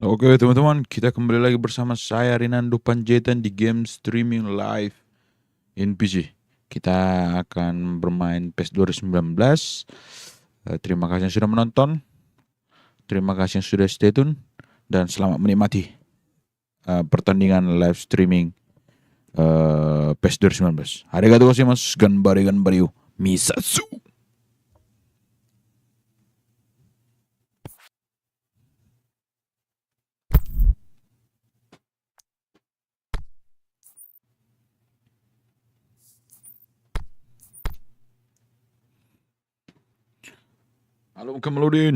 Oke teman-teman, kita kembali lagi bersama saya Rinando Panjaitan di game streaming live in PC. Kita akan bermain PES 2019. Terima kasih yang sudah menonton. Terima kasih yang sudah stay tune. Dan selamat menikmati pertandingan live streaming PES 2019. Arigatou gozaimasu. Ganbare Misatsu. Halo Kamaludin.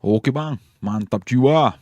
Oke bang, mantap jiwa.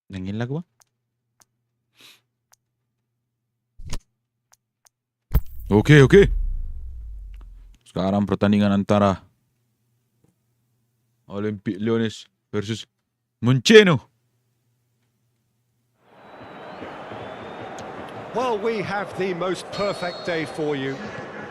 Nangin lagu bang. Oke. Sekarang pertandingan antara Olympique Lyonnais versus Muncheno. Well, we have the most perfect day for you.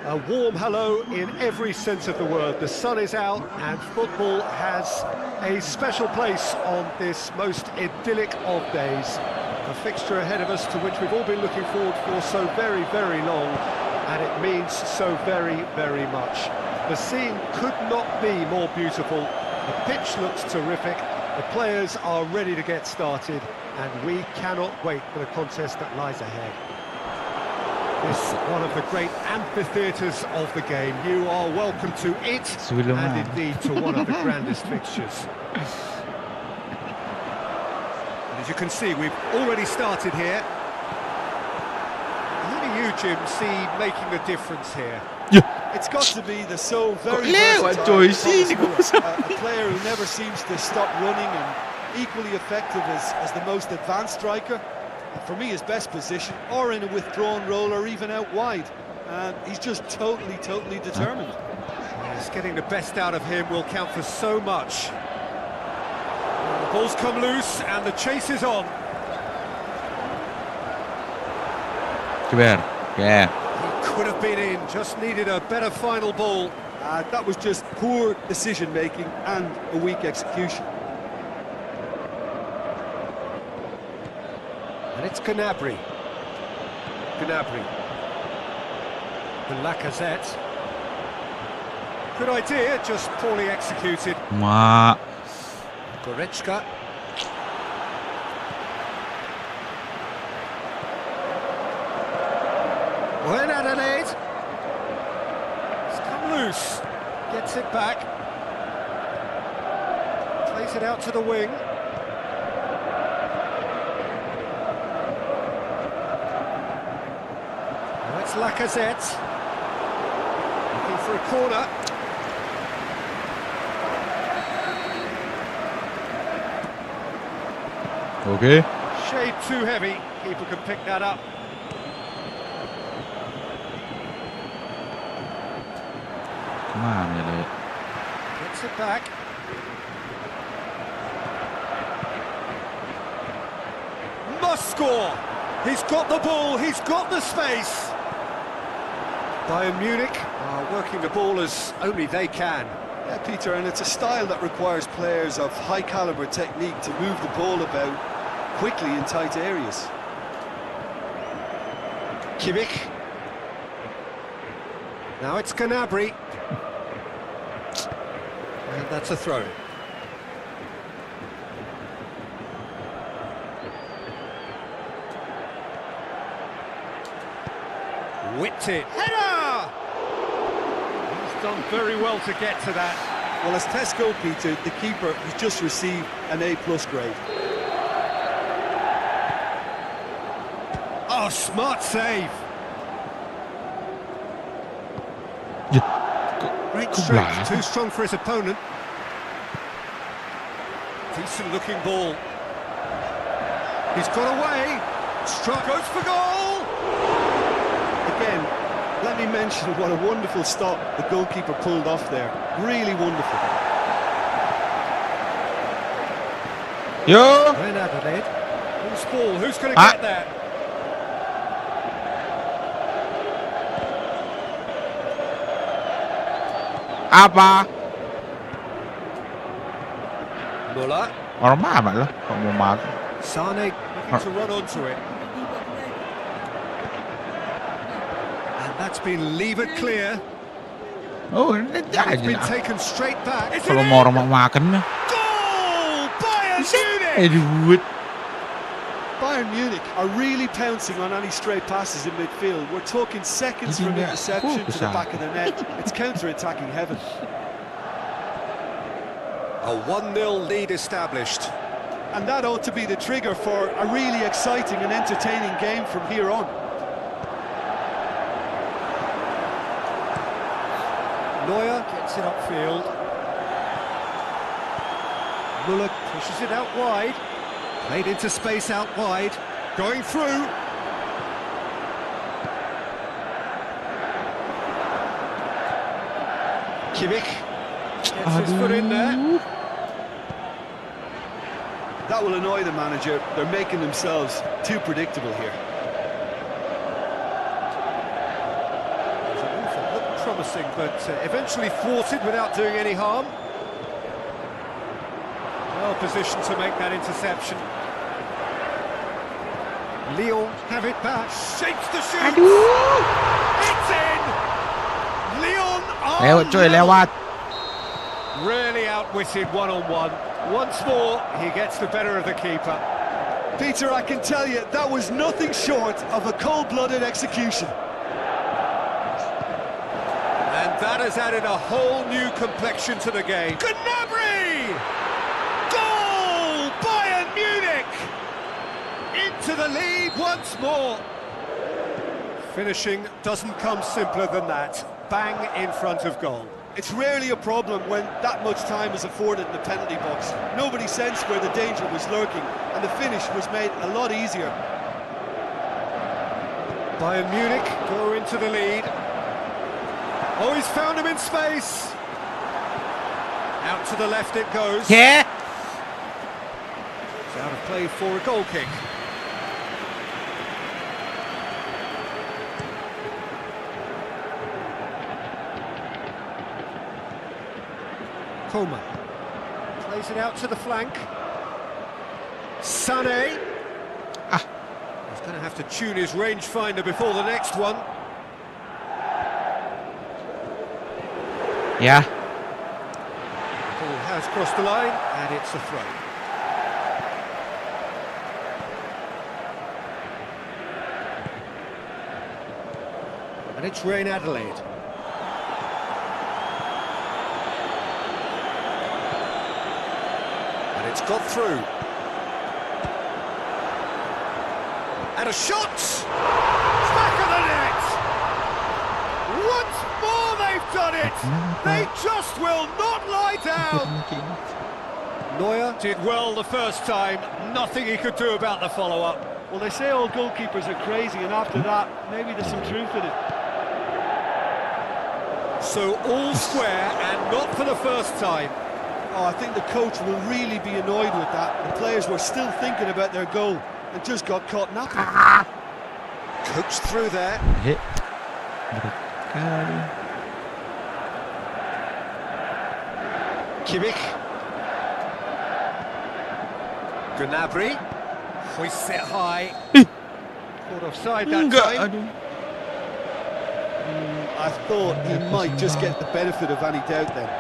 A warm hello in every sense of the word. The sun is out and football has a special place on this most idyllic of days. A fixture ahead of us to which we've all been looking forward for so very, very long, and it means so very, very much. The scene could not be more beautiful. The pitch looks terrific. The players are ready to get started, and we cannot wait for the contest that lies ahead. It's one of the great amphitheatres of the game. You are welcome to it, and indeed to one of the grandest fixtures. And as you can see, we've already started here. How do you, Jim, see making the difference here? It's got to be the so very Lewat versatile coy, Thomas sini Muller, kau a player who never seems to stop running and equally effective as the most advanced striker. For me, his best position, or in a withdrawn role, or even out wide. And he's just totally determined. Yes, getting the best out of him will count for so much. The ball's come loose and the chase is on. Kibar. Yeah. He could have been in, just needed a better final ball. That was just poor decision-making and a weak execution. And it's Gnabry. Gnabry. The Lacazette. Good idea, just poorly executed. Mak. Goretzka. Well, in Adelaide. It's come loose. Gets it back. Plays it out to the wing. Now it's Lacazette. Looking for a corner. Okay. Shade too heavy. Keeper can pick that up. Kemana dia? Gets it back. Must score. He's got the ball. He's got the space. Bayern Munich are working the ball as only they can. Yeah, Peter, and it's a style that requires players of high-caliber technique to move the ball about quickly in tight areas. Kimmich. Now it's Gnabry. And that's a throw. Whipped it. Header! He's done very well to get to that. Well, as Tesco, Peter, the keeper has just received an A+ grade. Oh, smart save. Great strength, too strong for his opponent. Decent looking ball. He's got away. Struck, goes for goal. Again, let me mention what a wonderful stop the goalkeeper pulled off there. Really wonderful. Yo. Ren Adelaide. Who's ball? Who's going to get that? Apa? Muller. Orang mana lah? Kau mau makan? Sane looking to run onto it. And that's been levered clear. Oh, ini It's aja been lah. taken straight back. It's Kalau mau orang mau makan, goal! Bayern Munich! duit. Bayern Munich are really pouncing on any stray passes in midfield. We're talking seconds from interception to the back of the net. It's counter-attacking heaven. A 1-0 lead established. And that ought to be the trigger for a really exciting and entertaining game from here on. Neuer gets it upfield. Muller pushes it out wide. Played into space out wide. Going through. Kimmich gets his foot in there. That will annoy the manager. They're making themselves too predictable here. Looked promising, but eventually thwarted without doing any harm. Well positioned to make that interception. Lyon have it back. Shapes the shoot. It's in. Lyon are Lewat coy, lewat. really outwitted one-on-one. Once more, he gets the better of the keeper. Peter, I can tell you, that was nothing short of a cold-blooded execution. that has added a whole new complexion to the game. Gnabry! Goal! Bayern Munich! Into the lead once more. Finishing doesn't come simpler than that. Bang in front of goal. It's rarely a problem when that much time is afforded in the penalty box. Nobody sensed where the danger was lurking, and the finish was made a lot easier. Bayern Munich go into the lead. Oh, he's found him in space. Out to the left it goes. Yeah. It's out of play for a goal kick. Coman plays it out to the flank. Sané. He's going to have to tune his rangefinder before the next one. Yeah. Ball has crossed the line, and it's a throw. And it's Reine Adelaide. And it's got through. And a shot! Back of the net! Once more they've done it! They just will not lie down! Neuer did well the first time, nothing he could do about the follow-up. Well, they say all goalkeepers are crazy, and after that, maybe there's some truth in it. So all square, and not for the first time. Oh, I think the coach will really be annoyed with that. The players were still thinking about their goal and just got caught napping. Coached through there. Hit. Kimmich. Gnabry. Hoists it high. Caught offside that time. I thought he might just get the benefit of any doubt then.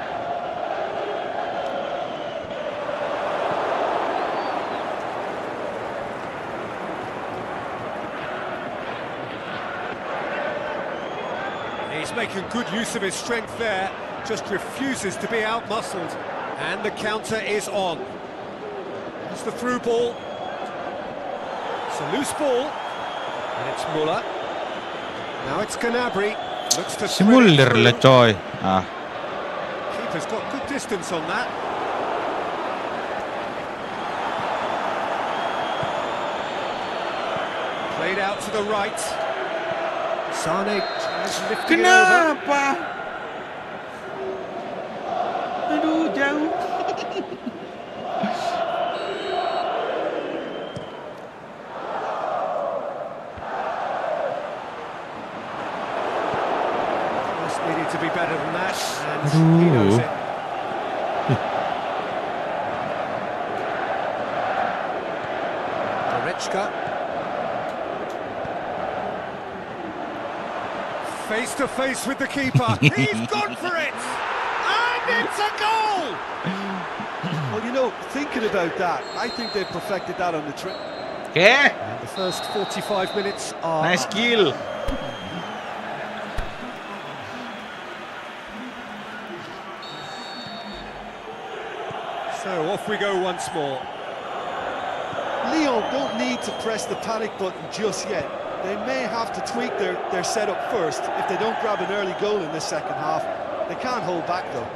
He's making good use of his strength there, just refuses to be out-muscled. And the counter is on. It's the through ball. It's a loose ball. And it's Muller. Now it's Gnabry. Looks to thread it Muller through. lah coy. Ah. Keeper's got good distance on that. Played out to the right. Sané tries lifting it over. Kenapa? Aduh, jauh. Just needed to be better than that, and he knows it. Goretzka. Face to face with the keeper. He's gone for it! And it's a goal! Well, you know, thinking about that, I think they've perfected that on the trip. Okay. And the first 45 minutes are... Nice kill. So off we go once more. Lyon don't need to press the panic button just yet. They may have to tweak their setup first if they don't grab an early goal in this second half. They can't hold back though.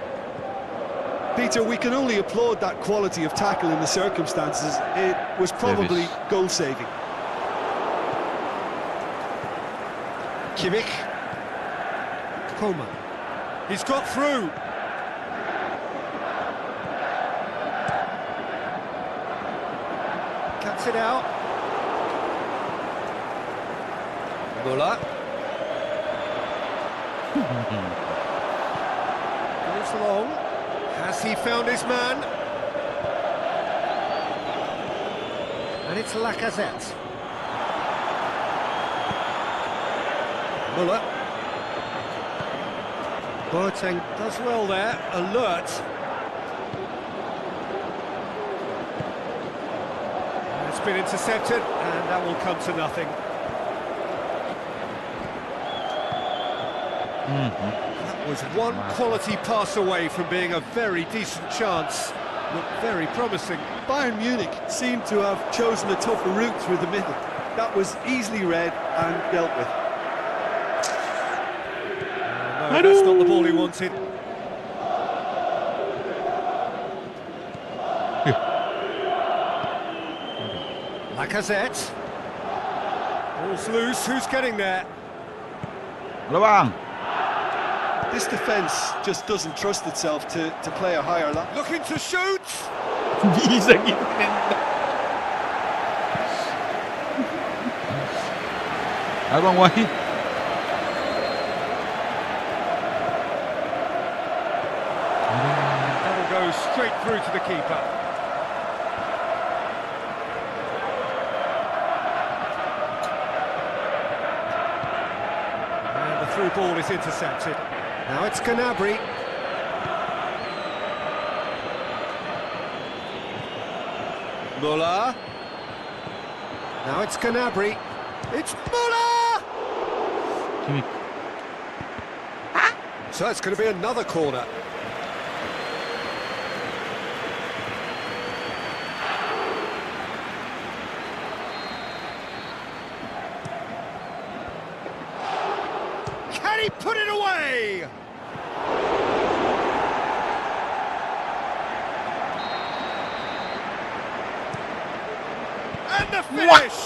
Peter, we can only applaud that quality of tackle in the circumstances. It was probably goal-saving. Kimmich. Coman. He's got through. Cuts it out. Muller. Goes along. Has he found his man? And it's Lacazette. Muller. Boateng does well there, alert. And it's been intercepted, and that will come to nothing. That Was one quality pass away from being a very decent chance. Looked very promising. Bayern Munich seemed to have chosen a tougher route through the middle. That was easily read and dealt with. No, that's not the ball he wanted. Lacazette. Ball's loose, who's getting there? Bola bang. This defence just doesn't trust itself to play a higher line. Looking to shoot! Bisa gitu. Abang Wahid. That'll go straight through to the keeper. And the through ball is intercepted. Now it's Gnabry. Muller. Now it's Gnabry. It's Muller! Kimmich. So it's going to be another corner. Can he put it away? And the finish!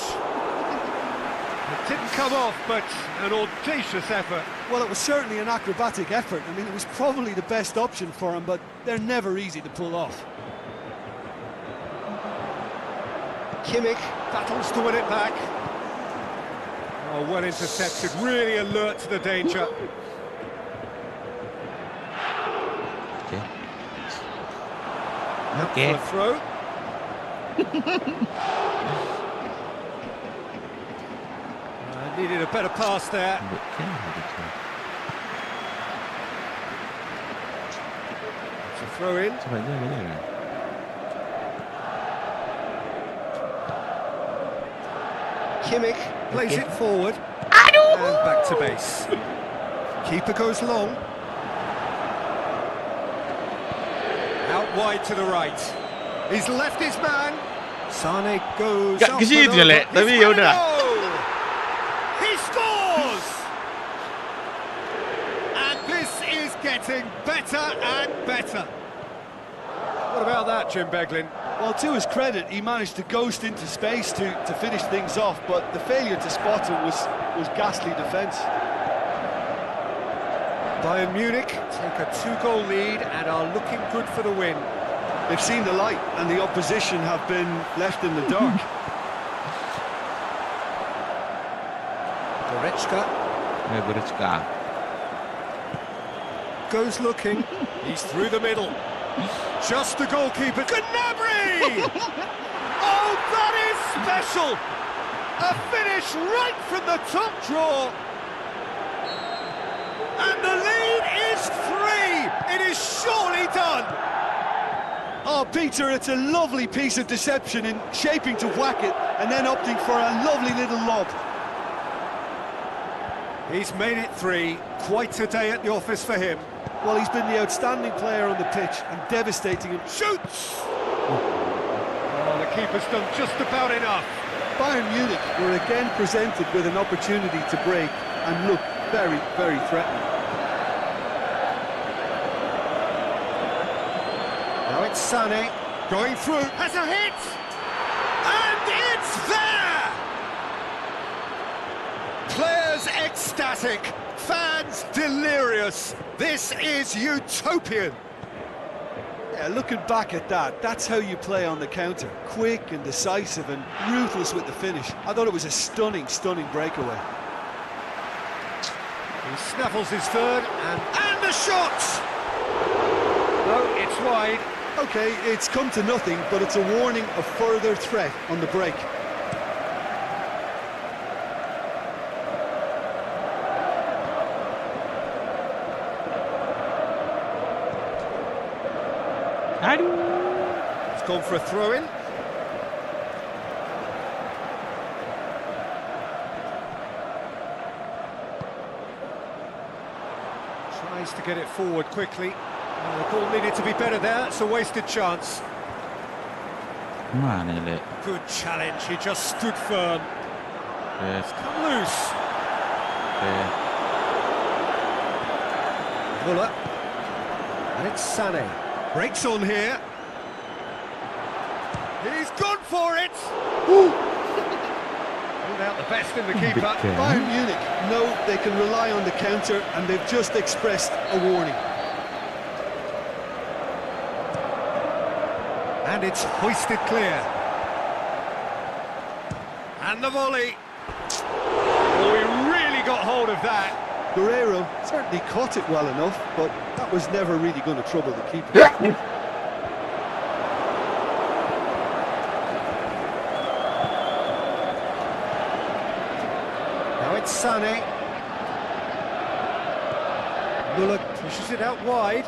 It didn't come off, but an audacious effort. Well, it was certainly an acrobatic effort. I mean, it was probably the best option for him, but they're never easy to pull off. Kimmich battles to win it back. Oh, well intercepted, really alert to the danger. Okay. For a throw. Needed a better pass there. It's a throw in. Kimmich plays it forward. And back to base. Keeper goes long. Out wide to the right. He's left his man. Sane goes Gak up ke situ and je, over. Lek. Tapi It's ya gonna udah. go. He scores! And this is getting better and better. What about that, Jim Beglin? Well, to his credit, he managed to ghost into space to finish things off, but the failure to spot him was ghastly defence. Bayern Munich take a 2-goal lead and are looking good for the win. They've seen the light, and the opposition have been left in the dark. Goretzka Goretzka. goes looking. He's through the middle. Just the goalkeeper. Gnabry! Oh, that is special! A finish right from the top draw. And the lead is 3. It is surely done. Oh, Peter, it's a lovely piece of deception in shaping to whack it and then opting for a lovely little lob. He's made it 3. Quite a day at the office for him. Well, he's been the outstanding player on the pitch and devastating him. Shoots! Oh, the keeper's done just about enough. Bayern Munich were again presented with an opportunity to break and look very, very threatening. Now it's Sane going through, has a hit! And it's there! Players ecstatic, fans delirious. This is utopian. Yeah, looking back at that, that's how you play on the counter. Quick and decisive and ruthless with the finish. I thought it was a stunning, stunning breakaway. He snaffles his third and the shot! No, it's wide. Okay, it's come to nothing, but it's a warning of further threat on the break. It's gone for a throw-in. Tries to to get it forward quickly. The ball needed to be better there, it's a wasted chance. Mana Le? Good challenge, he just stood firm. Yes. Come loose. Muller. And it's Sané. Breaks on here. He's gone for it! Pulled out the best in the keeper. Bayern Munich know they can rely on the counter, and they've just expressed a warning. And it's hoisted clear. And the volley. Oh, he really got hold of that. Guerreiro certainly caught it well enough, but that was never really going to trouble the keeper. Now it's Sané. Muller pushes it out wide.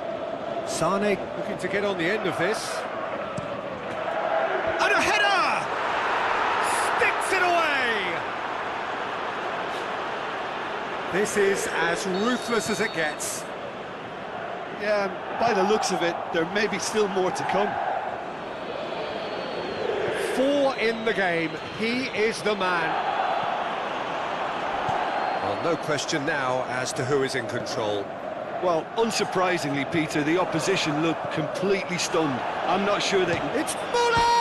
Sané looking to get on the end of this. And a header! Sticks it away! This is as ruthless as it gets. Yeah, by the looks of it, there may be still more to come. 4 in the game. He is the man. Well, no question now as to who is in control. Well, unsurprisingly, Peter, the opposition looked completely stunned. I'm not sure they can... It's Muller!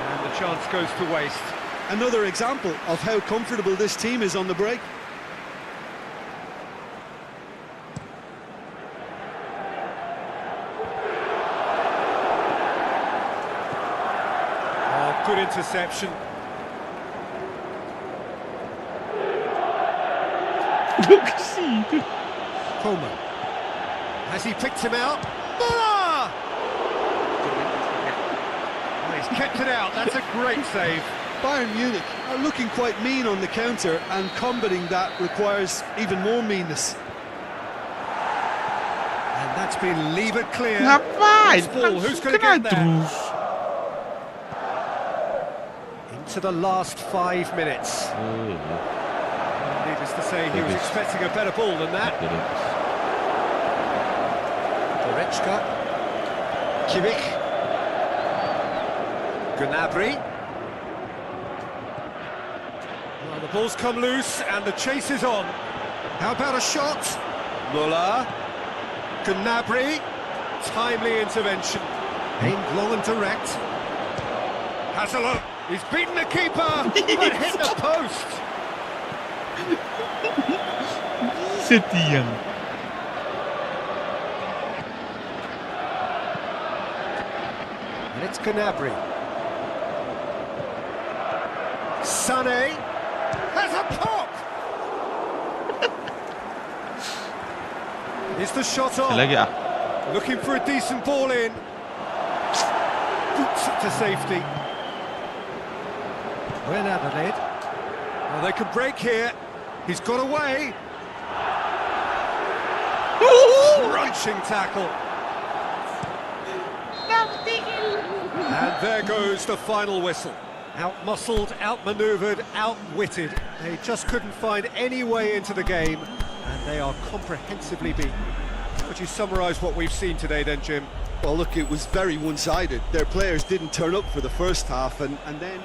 And the chance goes to waste. Another example of how comfortable this team is on the break. Oh, good interception. Coleman. Has he picked him out? Muller! Oh, he's kept it out. That's a great save. Bayern Munich are looking quite mean on the counter, and combating that requires even more meanness. And that's been levered clear. Ngapain? Ball. Who's going to Kena get there? terus. Into the last 5 minutes. Needless to say, he was expecting a better ball than that. Goretzka. Kimmich. Gnabry. Well, the ball's come loose and the chase is on. How about a shot? Muller. Gnabry. Timely intervention. Aimed long and direct. Has a look. He's beaten the keeper, but hit the post. Setiang. And it's Gnabry. Sané has a pop. Is the shot on? Lagi ah. Looking for a decent ball in. Boots it to safety. When Adelaide. Well, they can break here. He's got away. Crunching tackle. And there goes the final whistle. Out-muscled, out-manoeuvred, outwitted. They just couldn't find any way into the game, and they are comprehensively beaten. Would you summarise what we've seen today then, Jim? Well, look, it was very one-sided. Their players didn't turn up for the first half, and then...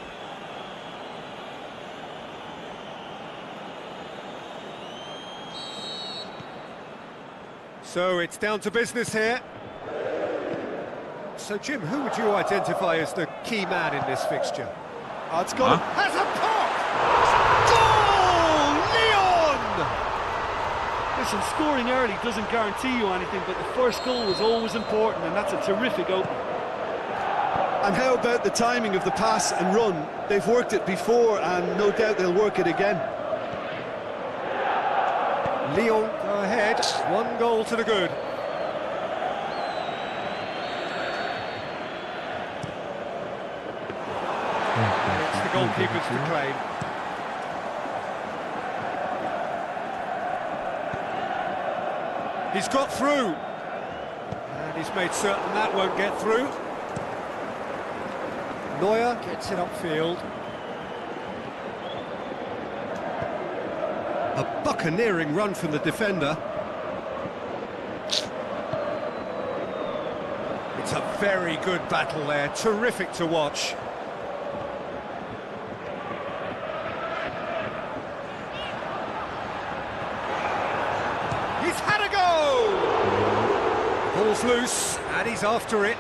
So it's down to business here. So, Jim, who would you identify as the key man in this fixture? It's got Has a pop! Goal! Leon! Listen, scoring early doesn't guarantee you anything, but the first goal was always important, and that's a terrific opening. And how about the timing of the pass and run? They've worked it before, and no doubt they'll work it again. Lyon go ahead, 1 goal to the good. It's the goalkeepers to claim. He's got through. And he's made certain that won't get through. Neuer gets it upfield. A buccaneering run from the defender. That's a very good battle there, terrific to watch. He's had a go! Ball's loose, and he's after it.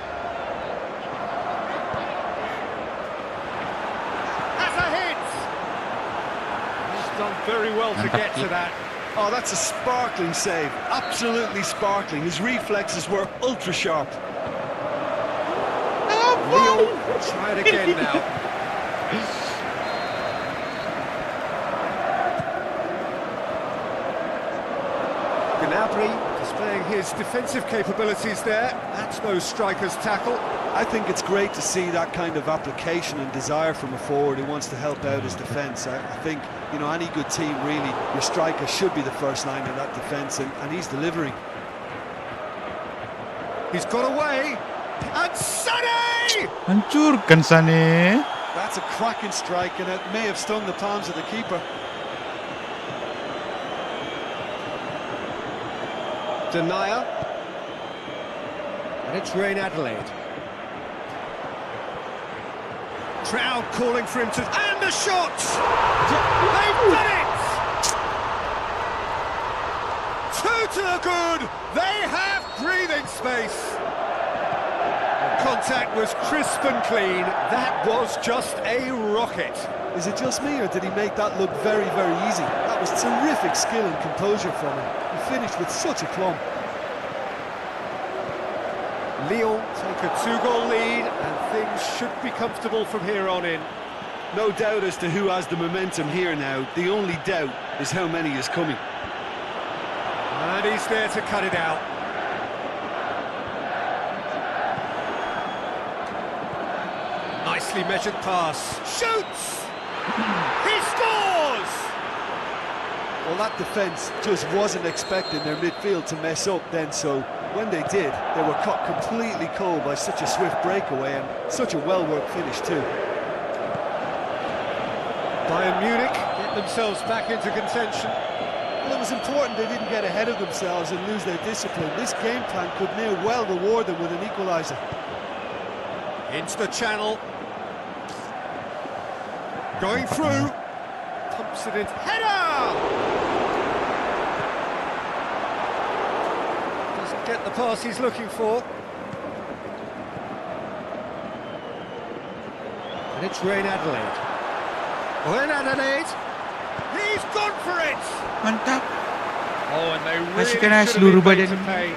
Has a hit! He's done very well to get to that. Oh, that's a sparkling save. Absolutely sparkling. His reflexes were ultra sharp. Leo, try it again now. Gnabry displaying his defensive capabilities there. That's no striker's tackle. I think it's great to see that kind of application and desire from a forward who wants to help out his defence. I think, you know, any good team, really, your striker should be the first line in that defence, and he's delivering. He's got away, and Sané! Hancurkan Sané. That's a cracking strike, and it may have stung the palms of the keeper. Denier. And it's Reign Adelaide. Crowd calling for him to... And the shot! They've done it! Two to the good! They have breathing space! The contact was crisp and clean. That was just a rocket. Is it just me, or did he make that look very, very easy? That was terrific skill and composure from him. He finished with such aplomb. Lyon take a 2-goal lead, and things should be comfortable from here on in. No doubt as to who has the momentum here now. The only doubt is how many is coming. And he's there to cut it out. Nicely measured pass. Shoots! He scores! Well, that defence just wasn't expecting their midfield to mess up then, so when they did, they were caught completely cold by such a swift breakaway and such a well-worked finish too. Bayern Munich get themselves back into contention. Well, it was important they didn't get ahead of themselves and lose their discipline. This game plan could near well reward them with an equaliser. Into the channel. Going through. Pumps it in. Header! Doesn't get the pass he's looking for. And it's Reign Adelaide. Reign Adelaide. He's gone for it! Mantap. Oh, and they Kasihkan really should seluruh have been made badan. to pay.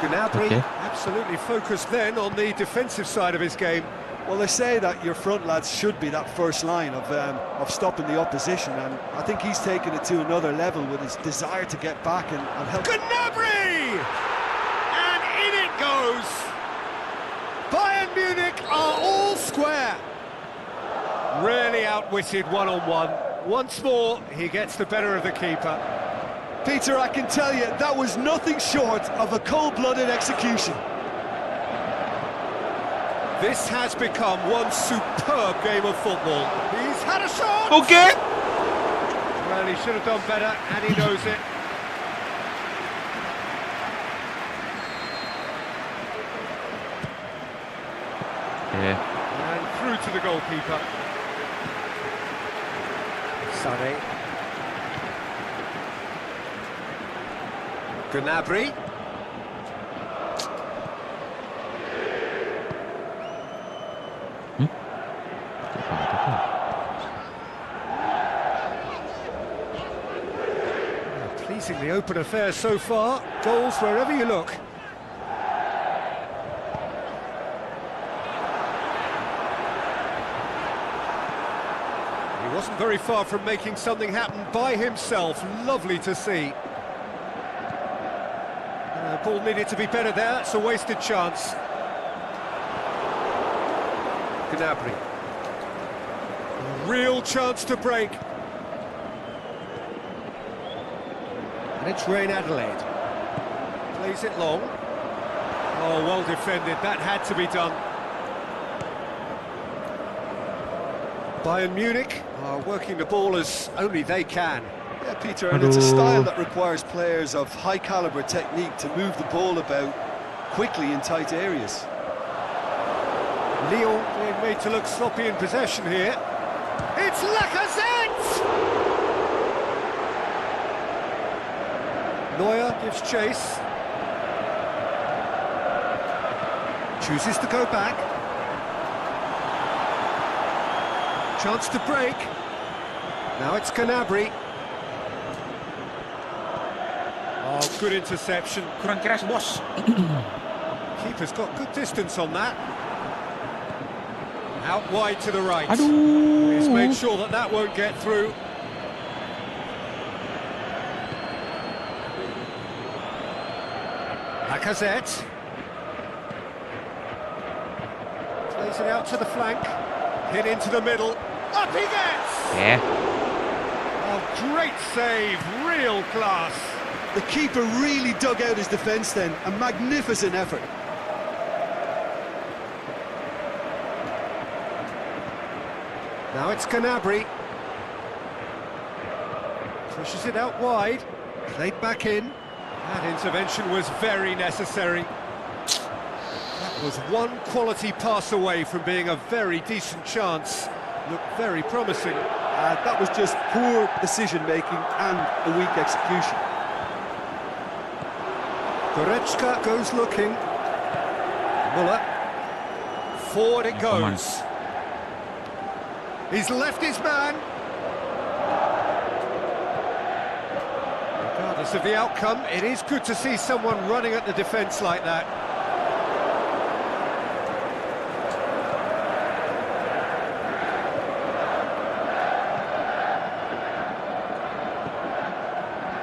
Gnabry, Okay. absolutely focused then on the defensive side of his game. Well, they say that your front lads should be that first line of stopping the opposition, and I think he's taken it to another level with his desire to get back and help. Gnabry! And in it goes! Bayern Munich are all square. Really outwitted one-on-one. Once more, he gets the better of the keeper. Peter, I can tell you, that was nothing short of a cold-blooded execution. This has become one superb game of football. He's had a shot! Okay. Well, he should have done better, and he knows it. Okay. And through to the goalkeeper. Sané. Gnabry. Pleasingly open affair so far. Goals wherever you look. He wasn't very far from making something happen by himself. Lovely to see. Ball needed to be better there. It's a wasted chance. Gnabry. Real chance to break. And it's Reign Adelaide. Plays it long. Oh, well defended. That had to be done. Bayern Munich are working the ball as only they can. Yeah, Peter, and it's a style that requires players of high caliber technique to move the ball about quickly in tight areas. Lyon being made to look sloppy in possession here. It's Lacazette! Neuer gives chase. Chooses to go back. Chance to break. Now it's Gnabry. Oh, good interception. Kurang keras, bos. Keeper's got good distance on that. Out wide to the right. Aduh. He's made sure that that won't get through. Lacazette. Plays it out to the flank. Hit into the middle. Up he gets! Yeah. Oh, great save. Real class. The keeper really dug out his defence then. A magnificent effort. Now it's Gnabry. Pushes it out wide. Played back in. That intervention was very necessary. That was one quality pass away from being a very decent chance. Looked very promising. That was just poor decision-making and a weak execution. Goretzka goes looking. Muller. Forward it Come on. goes. He's left his man. Regardless of the outcome, it is good to see someone running at the defence like that.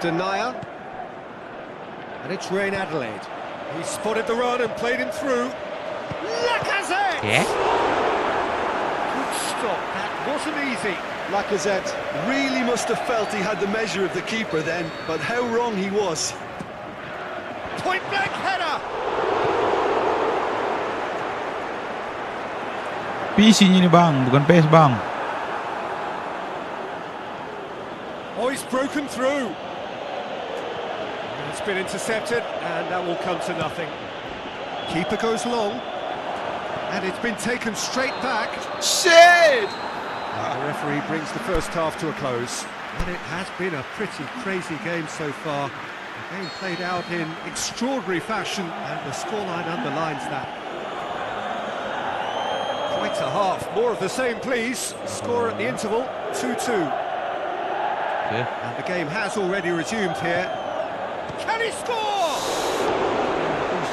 Denier. And it's Rain Adelaide. He spotted the run and played him through. Lacazette! Yeah. Good stop. That wasn't easy. Lacazette really must have felt he had the measure of the keeper then, but how wrong he was. Point blank header. PC ini bang, bukan PS bang. Oh, he's broken through. It's been intercepted, and that will come to nothing. Keeper goes long, and it's been taken straight back. Shit! The referee brings the first half to a close. And it has been a pretty crazy game so far. The game played out in extraordinary fashion, and the scoreline underlines that. Quite a half. More of the same, please. Score at the interval, 2-2. Yeah. And the game has already resumed here. Can he score?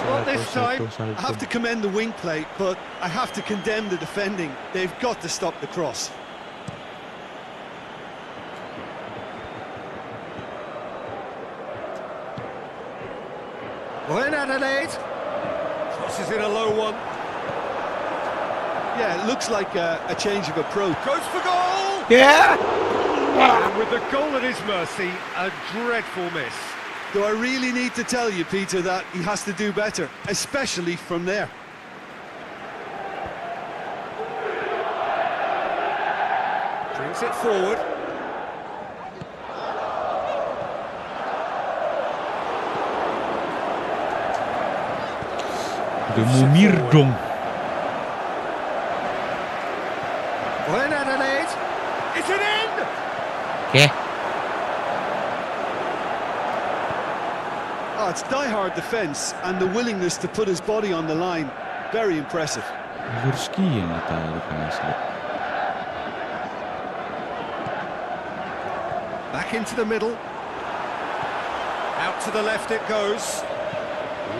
Not this time. I have to commend the wing play, but I have to condemn the defending. They've got to stop the cross. Well, in Adelaide. Crosses in a low one. Yeah, it looks like a change of approach. Goes for goal! Yeah. And with the goal at his mercy, a dreadful miss. Do I really need to tell you, Peter, that he has to do better, especially from there? Brings it forward. Udah mumir dong. Well, in Adelaide. Is it in? Okay. Oh, it's die-hard defence and the willingness to put his body on the line. Very impressive. Lurski yang tahu asli. Back into the middle. Out to the left it goes.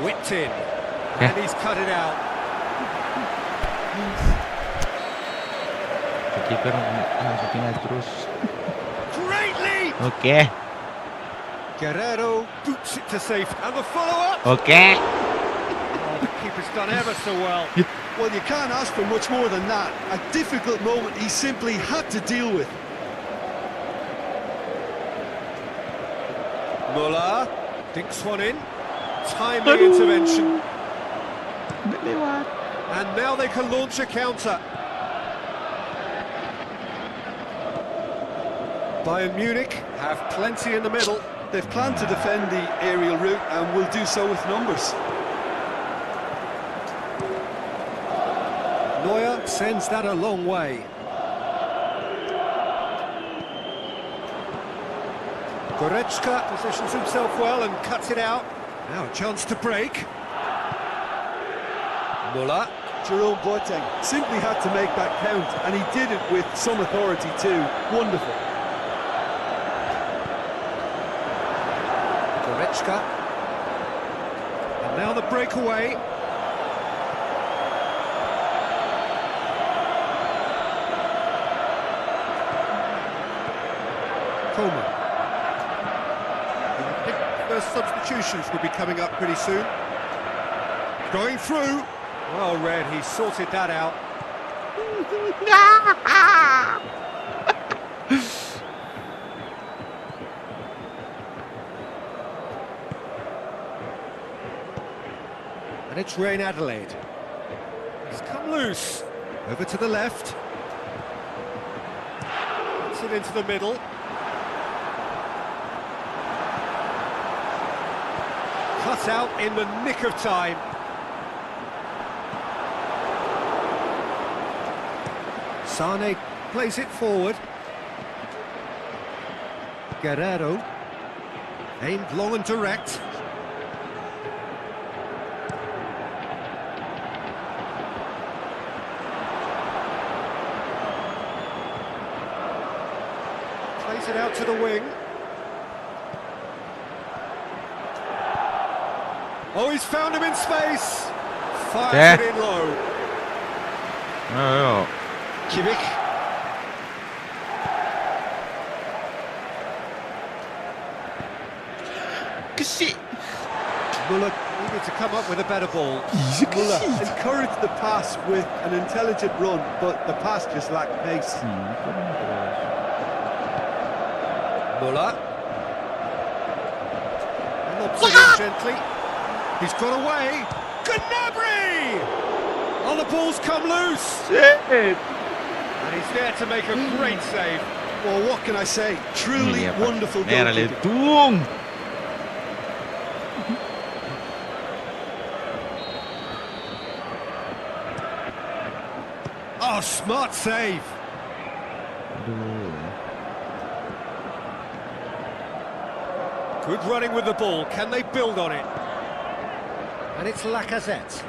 Whipped in. And he's cut it out. Kiper masukin terus. Great lead! Oke. Guerrero boots it to safety. And the follow-up! Oke. Oh, the keeper's done ever so well. Well, you can't ask for much more than that. A difficult moment he simply had to deal with. Muller dinks one in. Timely intervention. And now they can launch a counter. Bayern Munich have plenty in the middle. They've planned to defend the aerial route and will do so with numbers. Neuer sends that a long way. Goretzka positions himself well and cuts it out. Now a chance to break. Muller. Jerome Boateng simply had to make that count, and he did it with some authority too. Wonderful. Goretzka. And now the breakaway. Coleman. I think first substitutions will be coming up pretty soon. Going through. Well read, he sorted that out. And it's Reign Adelaide. He's come loose. Over to the left. Puts it into the middle. Cut out in the nick of time. Sane plays it forward. Guerrero. Aimed long and direct. Plays it out to the wing. Oh, he's found him in space. Fires it in low. Ayo. Kimmich. Muller needed to come up with a better ball. Muller encouraged the pass with an intelligent run, but the pass just lacked pace. Muller. Lobs it in gently. He's got away. Gnabry! Oh, the ball's come loose. And he's there to make a great save. Well, what can I say? Truly wonderful Era goalkeeping. letung. Oh, smart save. Good running with the ball. Can they build on it? And it's Lacazette.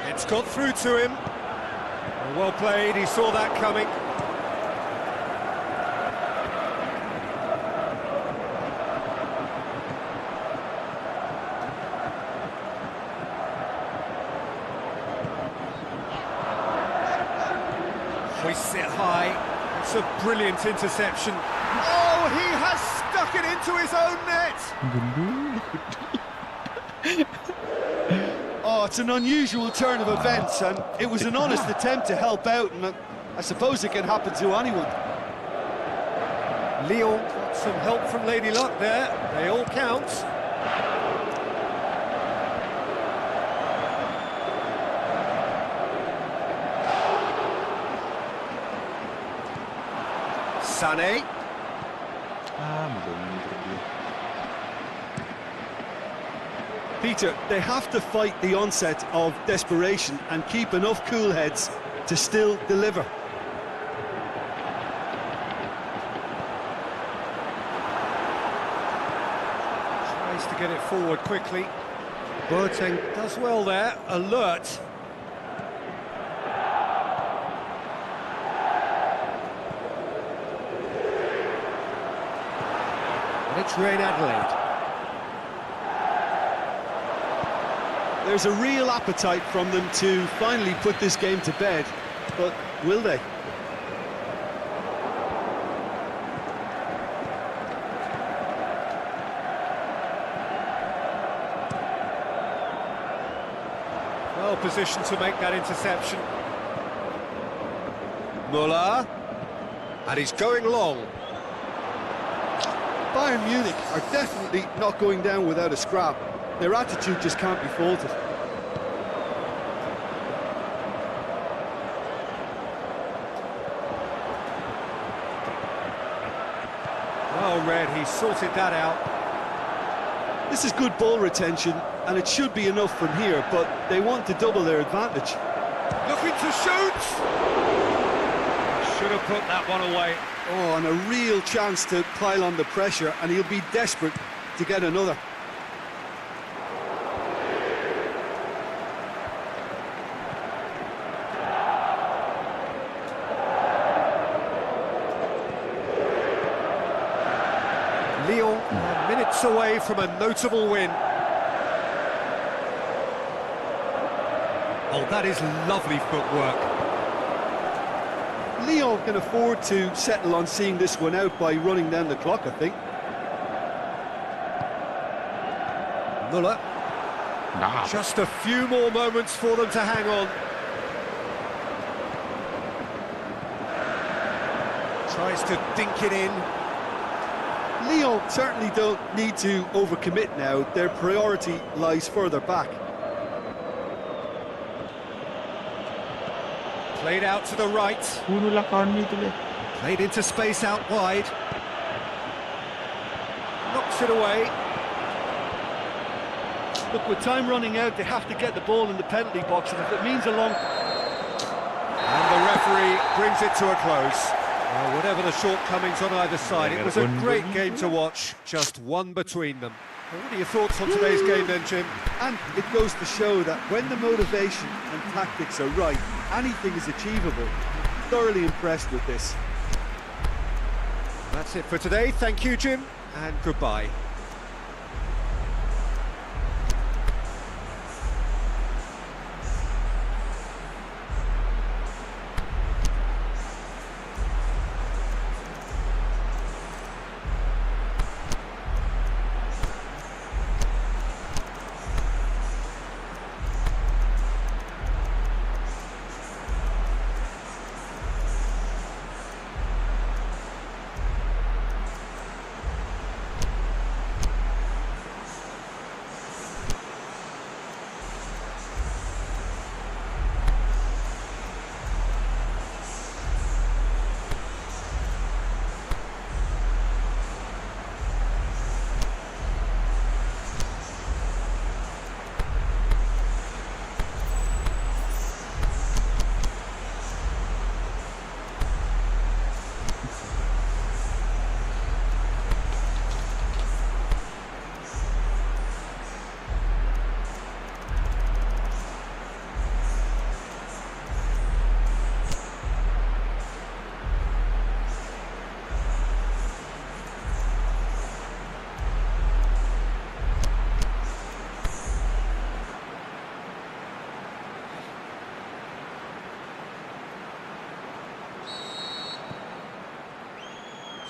It's got through to him. Well played, he saw that coming. Hoists it high. It's a brilliant interception. Oh, he has stuck it into his own net. Oh, it's an unusual turn of events, and it was an honest attempt to help out, and I suppose it can happen to anyone. Lyon got some help from Lady Luck there. They all count. Sané. Peter, they have to fight the onset of desperation and keep enough cool heads to still deliver. Tries to get it forward quickly. Boateng does well there, alert. And it's Reign Adelaide. There's a real appetite from them to finally put this game to bed, but will they? Well positioned to make that interception. Muller. And he's going long. Bayern Munich are definitely not going down without a scrap. Their attitude just can't be faulted. Well read, he sorted that out. This is good ball retention, and it should be enough from here, but they want to double their advantage. Looking to shoot! Should have put that one away. Oh, and a real chance to pile on the pressure, and he'll be desperate to get another. Lyon are minutes away from a notable win. Oh, that is lovely footwork. Lyon can afford to settle on seeing this one out by running down the clock, I think. Muller. Nah. Just a few more moments for them to hang on. Tries to dink it in. Lyon certainly don't need to overcommit now. Their priority lies further back. Played out to the right. Bunuh lah kawan ni tu le. Played into space out wide. Knocks it away. Look, with time running out, they have to get the ball in the penalty box, and if it means a long... And the referee brings it to a close. Well, whatever the shortcomings on either side, it was a great game to watch, just one between them. Well, what are your thoughts on today's game then, Jim? And it goes to show that when the motivation and tactics are right, anything is achievable. Thoroughly impressed with this. That's it for today. Thank you, Jim, and goodbye.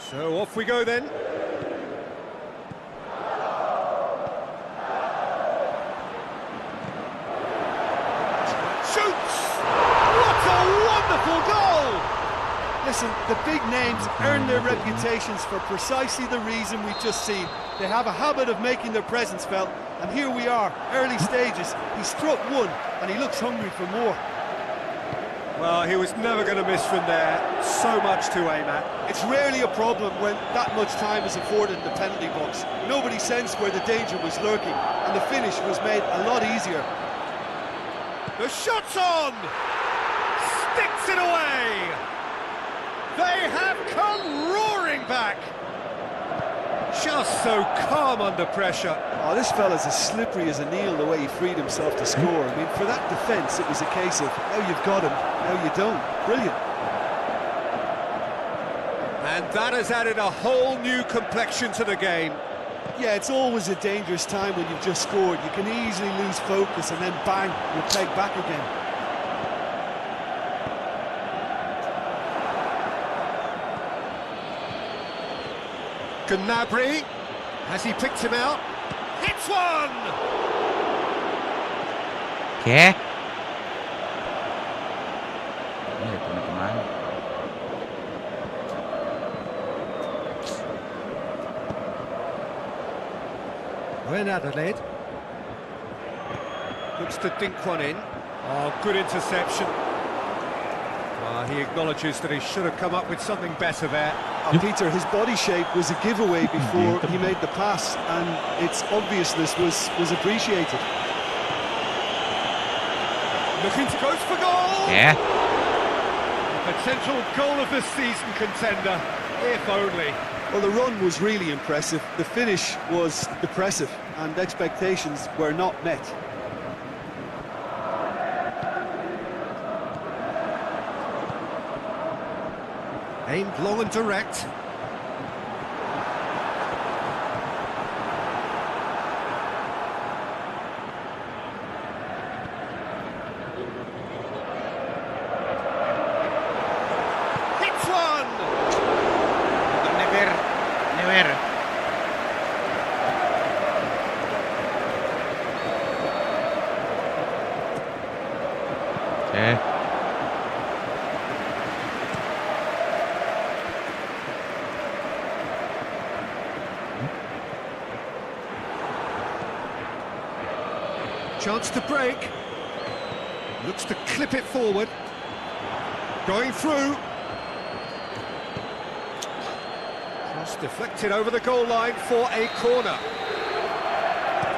So off we go then. Shoots! What a wonderful goal! Listen, the big names earn their reputations for precisely the reason we've just seen. They have a habit of making their presence felt, and here we are, early stages. He struck one, and he looks hungry for more. Well, he was never going to miss from there. So much to aim at. It's rarely a problem when that much time is afforded in the penalty box. Nobody sensed where the danger was lurking, and the finish was made a lot easier. The shot's on! Sticks it away! They have come roaring back! Just so calm under pressure. Oh, this fella's as slippery as a needle the way he freed himself to score. I mean, for that defence, it was a case of now you've got him, now you don't. Brilliant. And that has added a whole new complexion to the game. Yeah, it's always a dangerous time when you've just scored. You can easily lose focus and then bang, you're pegged back again. Gnabry, has he picked him out? Hits one! Okay. Ini teman-teman. When Adelaide looks to dink one in. Oh, good interception. He acknowledges that he should have come up with something better there. Peter, his body shape was a giveaway before he made the pass, and its obviousness was appreciated. Looking to go for goal! Yeah. Potential goal of the season contender, if only. Well, the run was really impressive. The finish was depressive, and expectations were not met. Aimed long and direct. Hits one! Never. Okay. Chance to break. Looks to clip it forward. Going through. Cross deflected over the goal line for a corner.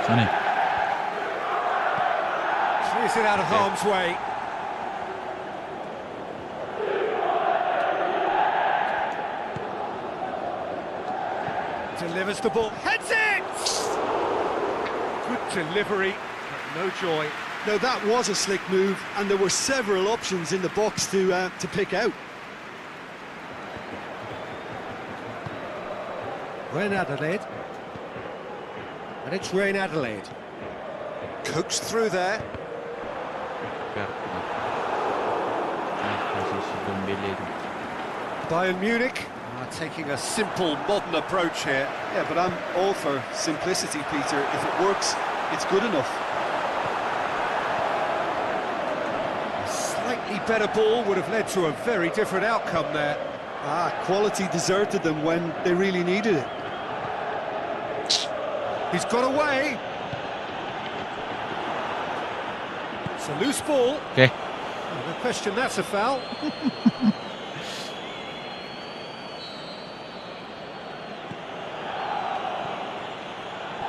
Sana. Clears it out of harm's way. Delivers the ball. Heads it! Good delivery, but no joy. Now, that was a slick move, and there were several options in the box to pick out. Rain Adelaide. And it's Rain Adelaide. Coaxed through there. Bayern Munich are taking a simple, modern approach here. Yeah, but I'm all for simplicity, Peter. If it works, it's good enough. A slightly better ball would have led to a very different outcome there. Quality deserted them when they really needed it. He's got away. It's a loose ball. Okay. No question that's a foul.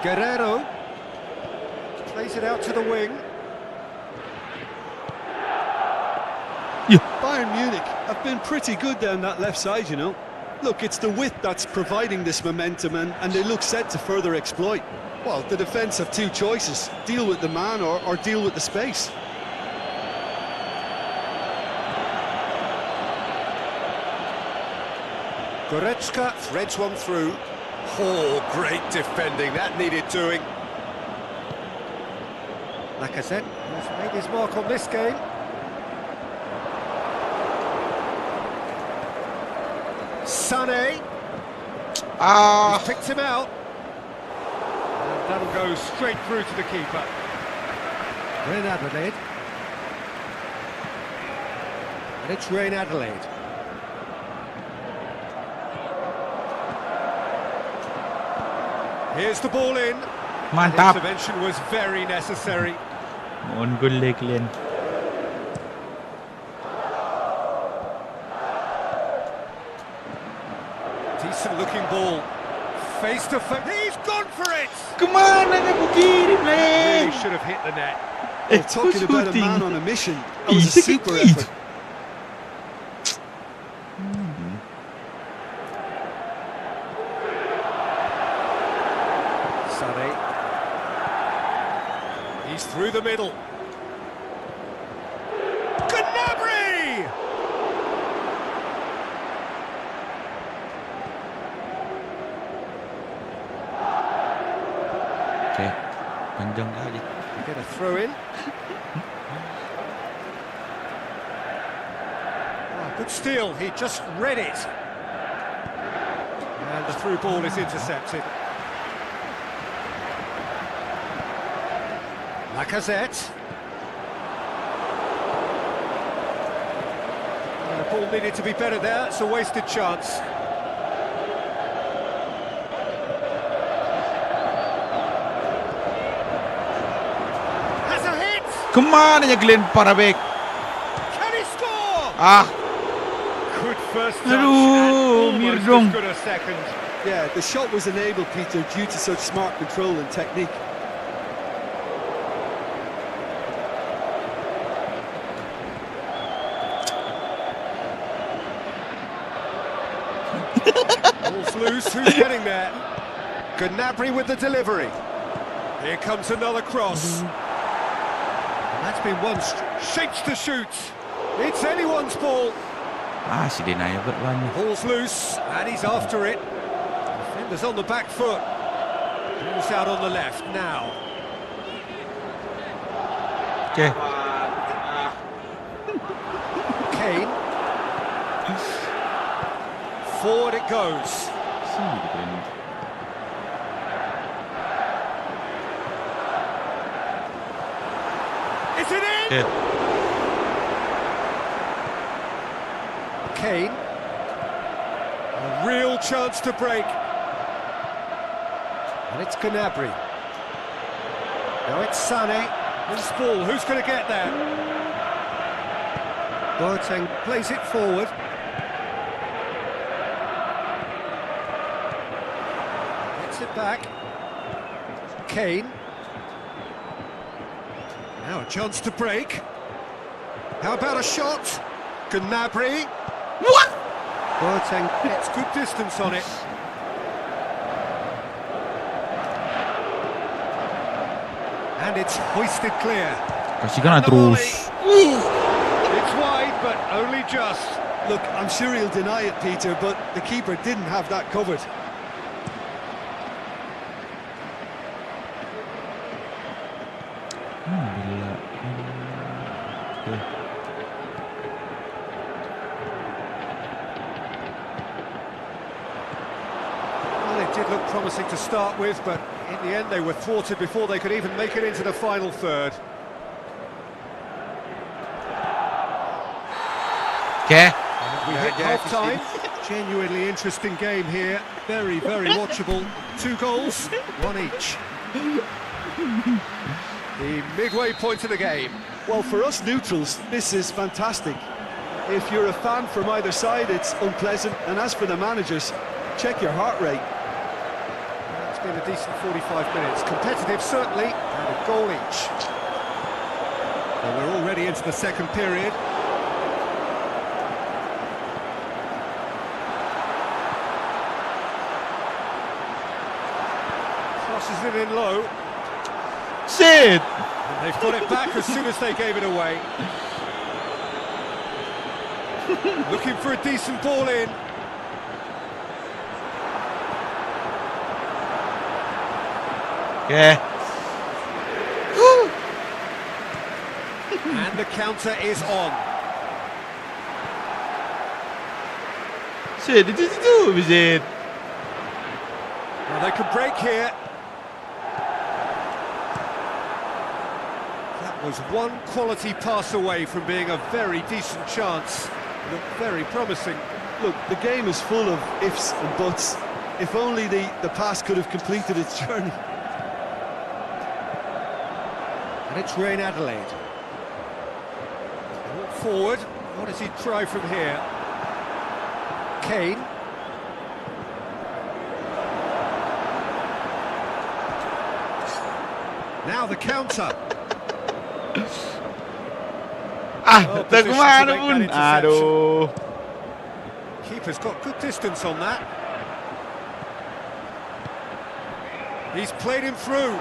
Guerrero plays it out to the wing. Bayern Munich have been pretty good down that left side, you know. Look, it's the width that's providing this momentum, and they look set to further exploit. Well, the defence have two choices: deal with the man or deal with the space. Goretzka threads one through. Oh, great defending, that needed doing. Lacazette has made his mark on this game. Sané. He's picked him out. And that'll go straight through to the keeper. Rain Adelaide. And it's Rain Adelaide. Here's the ball in. Mantap. Intervention was very necessary. On goal leg kalian. Decent looking ball. Face to face. He's gone for it! Kemana niya kirim Really should have hit the net. Well, talking about a man on a mission, that was a super effort. Sané. He's through the middle. Gnabry! Okay. Panjang kali. Get a throw in. Good steal, he just read it. And the through ball is intercepted. Lacazette. And the ball needed to be better there, it's a wasted chance. Has a hit! Kemana niya Glenn Parabek? Can he score? Ah, Good first touch Aduh, and mir almost dong. as good a second. Yeah, the shot was enabled, Peter, due to such smart control and technique. Ball's loose, who's getting there? Gnabry with the delivery. Here comes another cross. And that's been one shapes to shoot. It's anyone's ball. Ah, si Denaya banyak. Ball's loose, and he's after it. Defender's on the back foot. Ball's out on the left now. Okay. Kane. Forward it goes. Sini kita ini. Is it in? Okay. Kane. A real chance to break. And it's Gnabry. Now it's Sané. Loose ball. Who's going to get there? Boateng plays it forward. Gets it back. Kane. Now a chance to break. How about a shot? Gnabry. What? Boateng gets good distance on it. And it's hoisted clear. Kasihkan lah And the volley. terus. It's wide, but only just. Look, I'm sure he'll deny it, Peter, but the keeper didn't have that covered. Bila. Okay. Well, it did look promising to start with, but in the end they were thwarted before they could even make it into the final third. Okay. We hit half-time. Genuinely interesting game here. Very, very watchable. 2 goals, 1 each. The midway point of the game. Well, for us neutrals, this is fantastic. If you're a fan from either side, it's unpleasant. And as for the managers, check your heart rate. It's been a decent 45 minutes. Competitive, certainly, and a goal each. Well, we're already into the second period. Crosses it in low. Shit. And they've got it back as soon as they gave it away. Looking for a decent ball in. Okay. And the counter is on. Shit, itu Bizet. Well, they could break here. That was one quality pass away from being a very decent chance. Looked very promising. Look, the game is full of ifs and buts. If only the pass could have completed its journey. And it's Rain Adelaide. Walk forward. What does he try from here? Kane. Now the counter. Ah, Oh, tak position to kemana make pun. that interception. Aduh. Keeper's got good distance on that. He's played him through.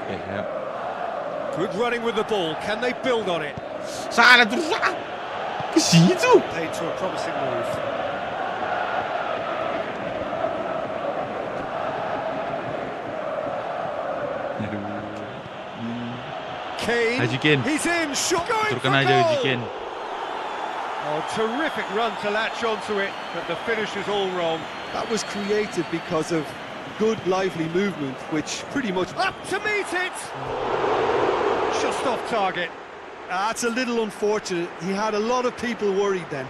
Okay, ya. Good running with the ball. Can they build on it? Sana terus. Ke situ. Played to a promising move. Kane. Haji Kane. He's in. Shot going for Turkan aja Haji goal. Kane. Oh, terrific run to latch onto it, but the finish is all wrong. That was created because of good, lively movement, which pretty much... Up to meet it. Just off target. That's a little unfortunate. He had a lot of people worried then.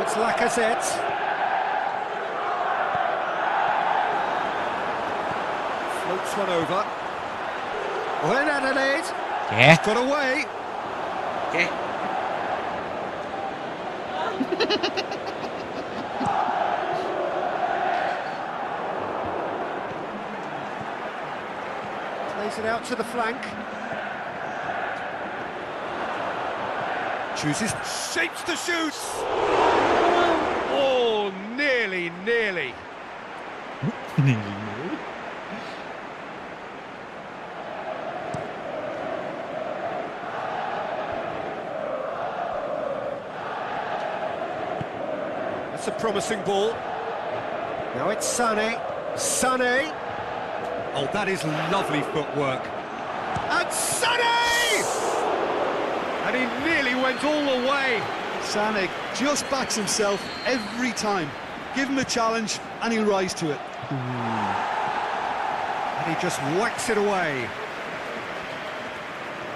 It's Lacazette. floats one over. When Adelaide Oke. got away. Oke. Plays it out to the flank. Chooses shapes to shoot. Oh, nearly. That's a promising ball. Now it's Sané. Sané. Oh, that is lovely footwork. And Sané! And he nearly went all the way. Sané just backs himself every time. Give him a challenge and he'll rise to it. And he just whacks it away.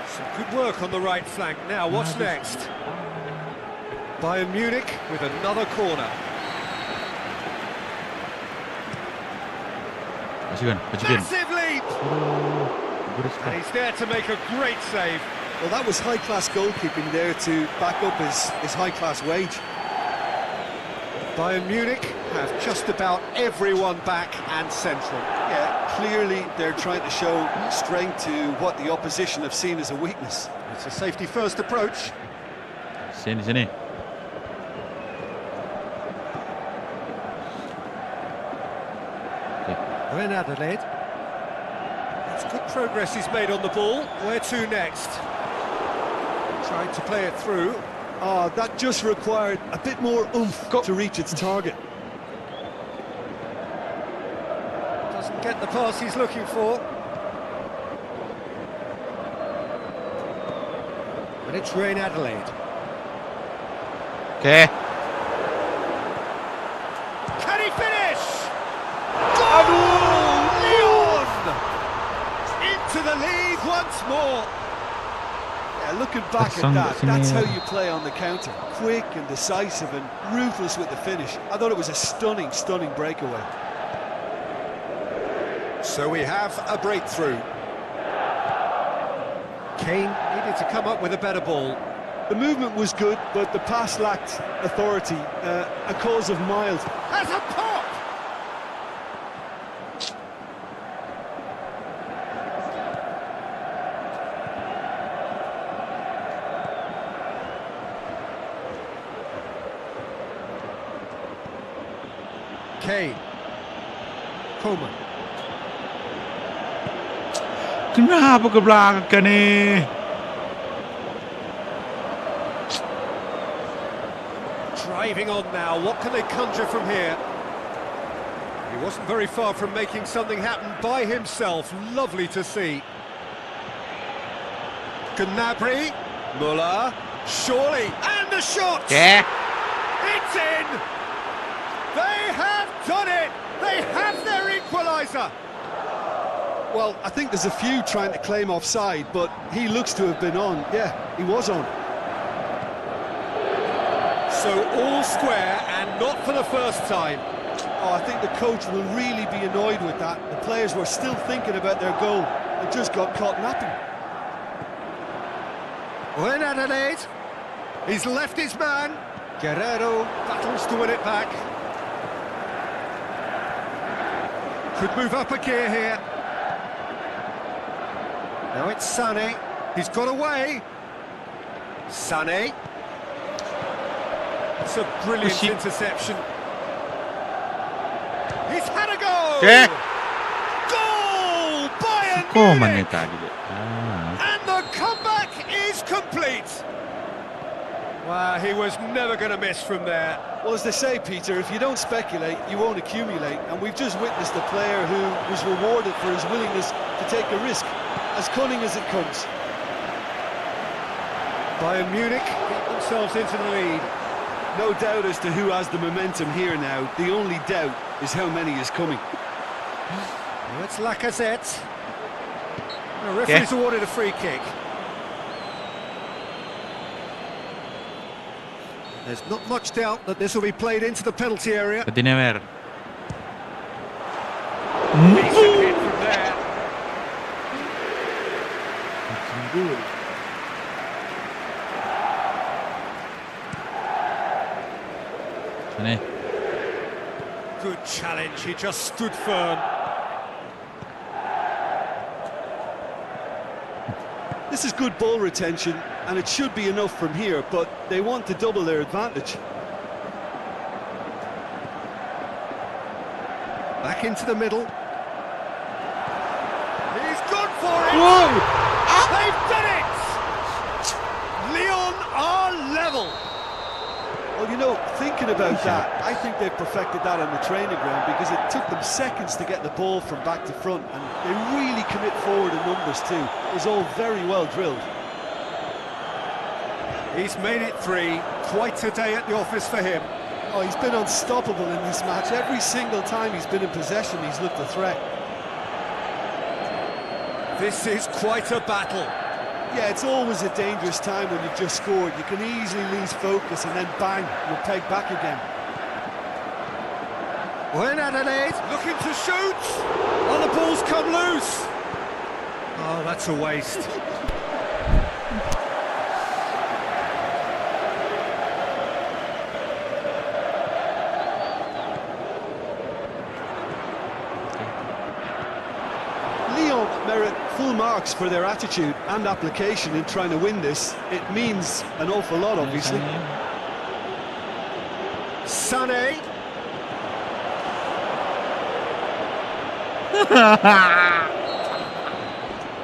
Some good work on the right flank. Now, what's next? Bayern Munich with another corner. Masukin, masukin. Massive leap! And he's there to make a great save. Well, that was high-class goalkeeping there to back up his high-class wage. Bayern Munich have just about everyone back and central. Yeah, clearly they're trying to show strength to what the opposition have seen as a weakness. It's a safety-first approach. Sini. When Adelaide. It's good progress he's made on the ball. Where to next? Trying to play it through. Oh, that just required a bit more oomph to reach its target. Doesn't get the pass he's looking for. And it's Rein Adelaide. Oke. Can he finish? Goal! Leon! Into the lead once more. Yeah, looking back at that, that's how you play on the counter. Quick and decisive and ruthless with the finish. I thought it was a stunning breakaway. So we have a breakthrough. Kane needed to come up with a better ball. The movement was good, but the pass lacked authority, a cause of mild. Has a pop! Kane. Coman. Kenapa ke belakang nih? Driving on now, what can they conjure from here? He wasn't very far from making something happen by himself. Lovely to see. Gnabry, Muller, surely, and the shot! Oke. It's in! They have done it! They have their equaliser! Well, I think there's a few trying to claim offside, but he looks to have been on. Yeah, he was on. So all square, and not for the first time. Oh, I think the coach will really be annoyed with that. The players were still thinking about their goal and just got caught napping. When Adelaide, he's left his man. Guerrero battles to win it back. Could move up a gear here. Now it's Sané. He's got away. Sané. It's a brilliant interception. He's had a goal! Oke. Goal! Bayern Coman nih Munich! tadi. And the comeback is complete! Wow, he was never going to miss from there. Well, as they say, Peter, if you don't speculate, you won't accumulate. And we've just witnessed a player who was rewarded for his willingness to take a risk, as cunning as it comes. Bayern Munich get themselves into the lead. No doubt as to who has the momentum here now. The only doubt is how many is coming. Now it's Lacazette. The referee's awarded a free kick. There's not much doubt that this will be played into the penalty area. Betinnya mer. Decent hit from there. Unggul. Sane. Good challenge, he just stood firm. This is good ball retention, and it should be enough from here, but they want to double their advantage. Back into the middle. He's gone for it! Whoa! They've done it! Lyon are level! Well, you know, thinking about that, I think they've perfected that on the training ground because it took them seconds to get the ball from back to front, and they really commit forward in numbers too. It was all very well drilled. He's made it 3. Quite a day at the office for him. Oh, he's been unstoppable in this match. Every single time he's been in possession, he's looked a threat. This is quite a battle. Yeah, it's always a dangerous time when you've just scored. You can easily lose focus and then bang, you're pegged back again. When Adelaide looking to shoot. Oh, the ball's come loose. Oh, that's a waste. Lyon merit full marks for their attitude and application in trying to win this. It means an awful lot, obviously. Sané.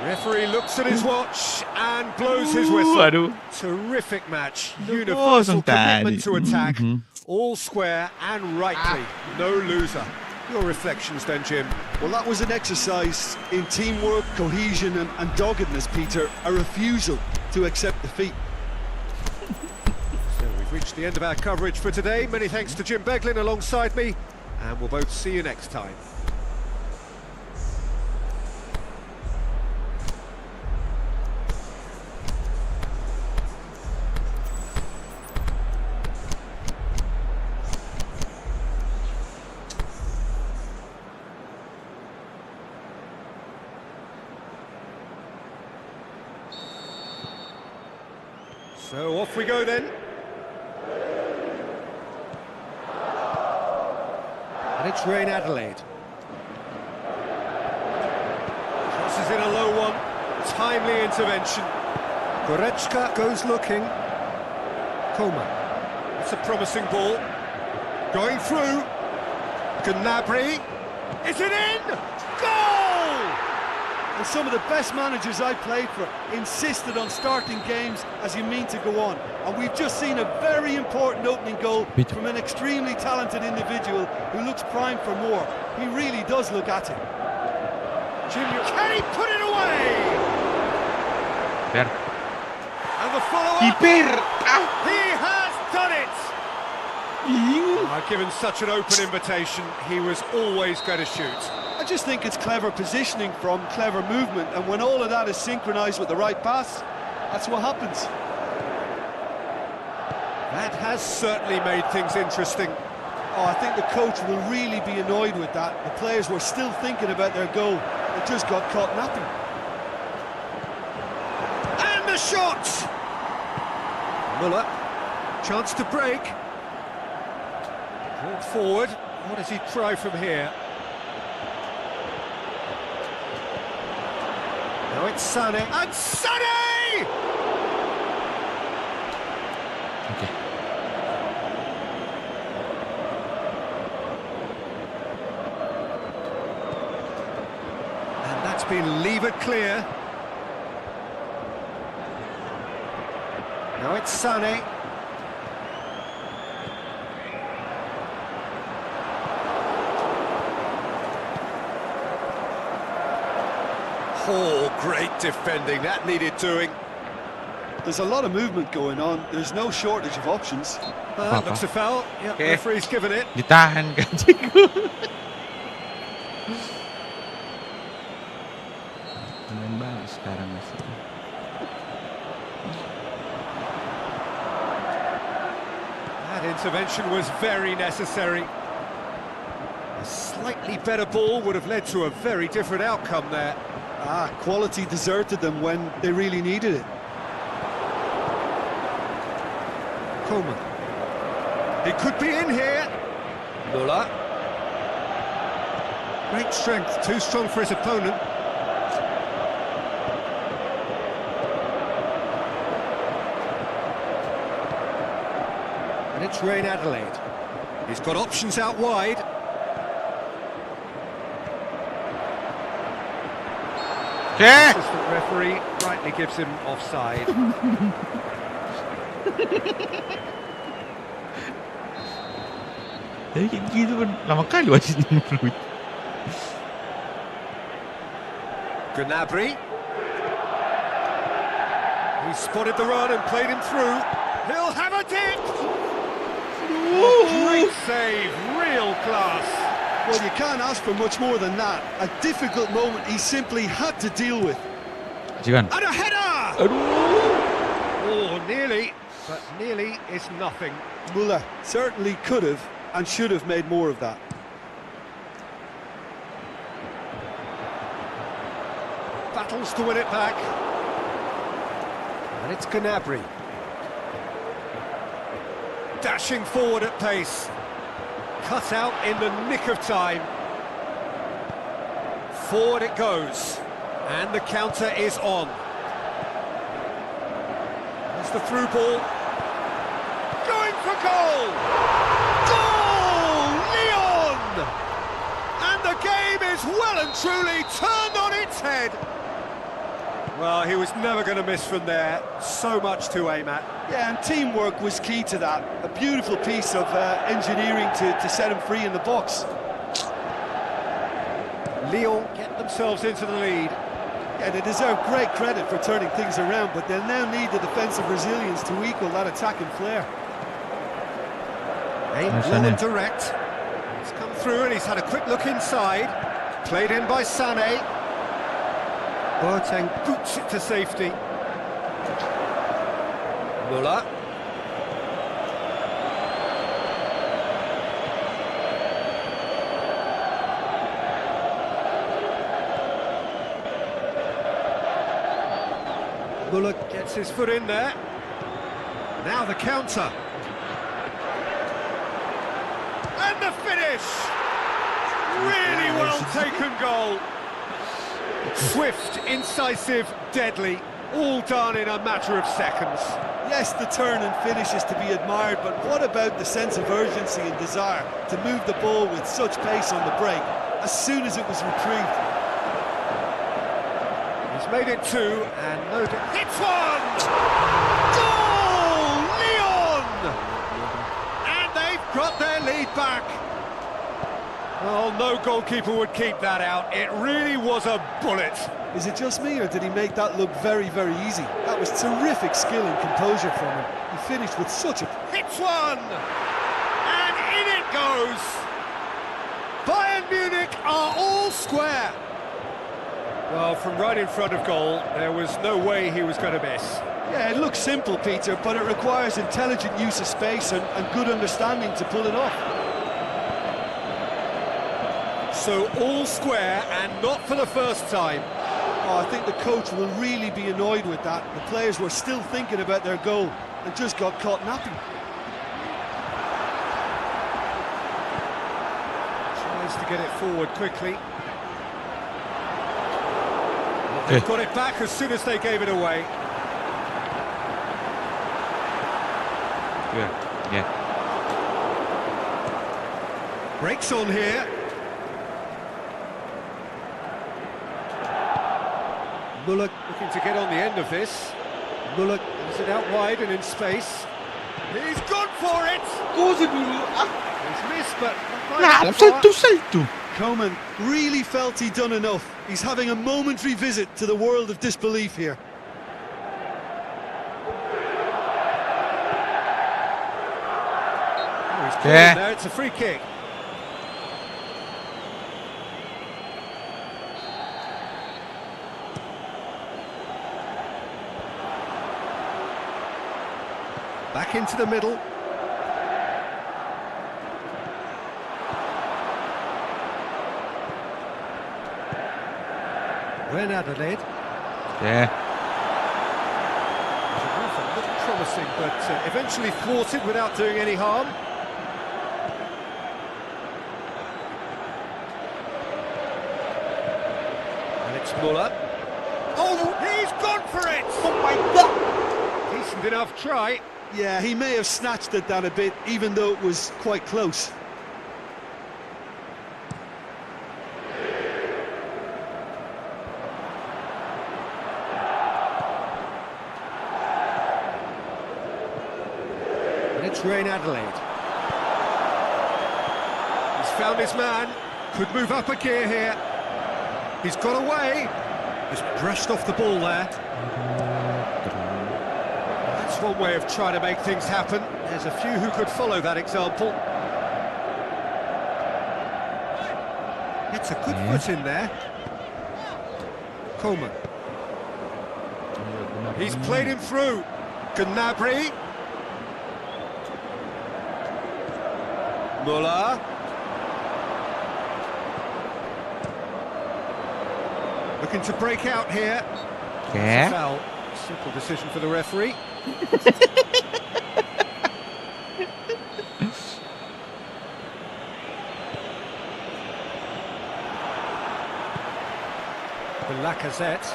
Referee looks at his watch and blows his whistle. Aduh. Terrific match. Aduh, Universal tadi. commitment to attack. Mhm. All square and rightly. No loser. Your reflections then, Jim? Well, that was an exercise in teamwork, cohesion and doggedness, Peter. A refusal to accept defeat. So we've reached the end of our coverage for today. Many thanks to Jim Beglin alongside me, and we'll both see you next time. So off we go then. And it's Reign Adelaide. Crosses in a low one. Timely intervention. Goretzka goes looking. Coman. It's a promising ball. Going through. Gnabry. Is it in? Goal! And some of the best managers I played for insisted on starting games as you mean to go on. And we've just seen a very important opening goal from an extremely talented individual who looks primed for more. He really does look at it. Junior, can he put it away? Per. And the follow-up. Kiper. He has done it! Given such an open invitation, he was always going to shoot. I just think it's clever positioning from clever movement, and when all of that is synchronised with the right pass, that's what happens. That has certainly made things interesting. Oh, I think the coach will really be annoyed with that. The players were still thinking about their goal. It just got caught napping. And the shot! Muller, chance to break. Brought forward. What does he try from here? Now it's Sané. And Sané! Okay. And that's been levered clear. Now it's Sané. Oh, great defending. That needed doing. There's a lot of movement going on. There's no shortage of options. Looks a foul. Yeah, Okay. referee's given it. Ditahan kan Ciko. Main balik sekarang masih. That intervention was very necessary. A slightly better ball would have led to a very different outcome there. Quality deserted them when they really needed it. Coleman. He could be in here. Muller. Great strength, too strong for his opponent. And it's Rain Adelaide. He's got options out wide. Yeah. Assistant referee rightly gives him offside. Kayak gitu kan lama kali wasit menurut. Gnabry. He spotted the run and played him through. He'll have a dig! Great save, real class. Well, you can't ask for much more than that. A difficult moment he simply had to deal with. Cikan. And a header! Aduh. Oh, nearly, but nearly is nothing. Muller certainly could have and should have made more of that. Battles to win it back. And it's Gnabry. Dashing forward at pace. Cut out in the nick of time. Forward it goes. And the counter is on. There's the through ball. Going for goal! Goal! Lyon! And the game is well and truly turned on its head. Well, he was never going to miss from there. So much to aim at. Yeah, and teamwork was key to that. A beautiful piece of engineering to set him free in the box. Lyon get themselves into the lead. Yeah, they deserve great credit for turning things around, but they'll now need the defensive resilience to equal that attacking flair. Aimed well and direct. He's come through and he's had a quick look inside. Played in by Sané. Boateng boots it to safety. Muller. Muller gets his foot in there. Now the counter. And the finish! Really well taken goal. Swift, incisive, deadly, all done in a matter of seconds. Yes, the turn and finish is to be admired, but what about the sense of urgency and desire to move the ball with such pace on the break as soon as it was retrieved? He's made it two, and no doubt hits one! Goal! Lyon! And they've got their lead back. Well, no goalkeeper would keep that out. It really was a bullet. Is it just me, or did he make that look very, very easy? That was terrific skill and composure from him. He finished with such a... Hits one! And in it goes! Bayern Munich are all square. Well, from right in front of goal, there was no way he was going to miss. Yeah, it looks simple, Peter, but it requires intelligent use of space and good understanding to pull it off. So all square, and not for the first time. Oh, I think the coach will really be annoyed with that. The players were still thinking about their goal and just got caught napping. Tries to get it forward quickly. They've got it back as soon as they gave it away. Yeah. Breaks on here. Muller looking to get on the end of this. Muller has it out wide and in space. He's gone for it! He's missed, but... Salto. Coman really felt he'd done enough. He's having a momentary visit to the world of disbelief here. Oh, he's caught him there, it's a free kick. Back into the middle. Ren Adelaide. Yeah. The move looked promising, but eventually thwarted without doing any harm. And it's Muller. Oh, he's gone for it! Oh my God! Decent enough try. Yeah, he may have snatched it down a bit, even though it was quite close. And it's Ren Adelaide. He's found his man. Could move up a gear here. He's got away. He's brushed off the ball there. That's one way of trying to make things happen. There's a few who could follow that example. It's a good foot in there. Coleman. He's played him through. Gnabry. Muller. Looking to break out here. Yeah. Foul. Simple decision for the referee. The Lacazette.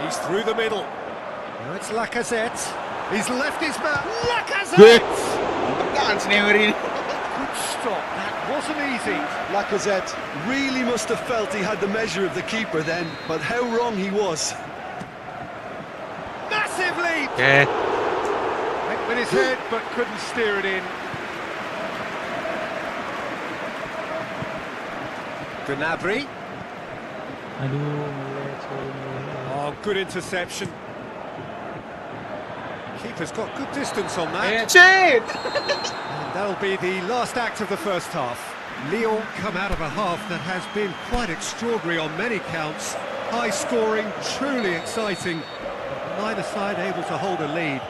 He's through the middle. Now it's Lacazette. He's left his man. Lacazette! Good stop. That wasn't easy. Lacazette really must have felt he had the measure of the keeper then, but how wrong he was. Massive lead! Yeah. Went with his head, but couldn't steer it in. Gnabry. Oh, good interception. Keeper's got good distance on that. And that'll be the last act of the first half. Lyon come out of a half that has been quite extraordinary on many counts. High scoring, truly exciting. Neither side able to hold a lead.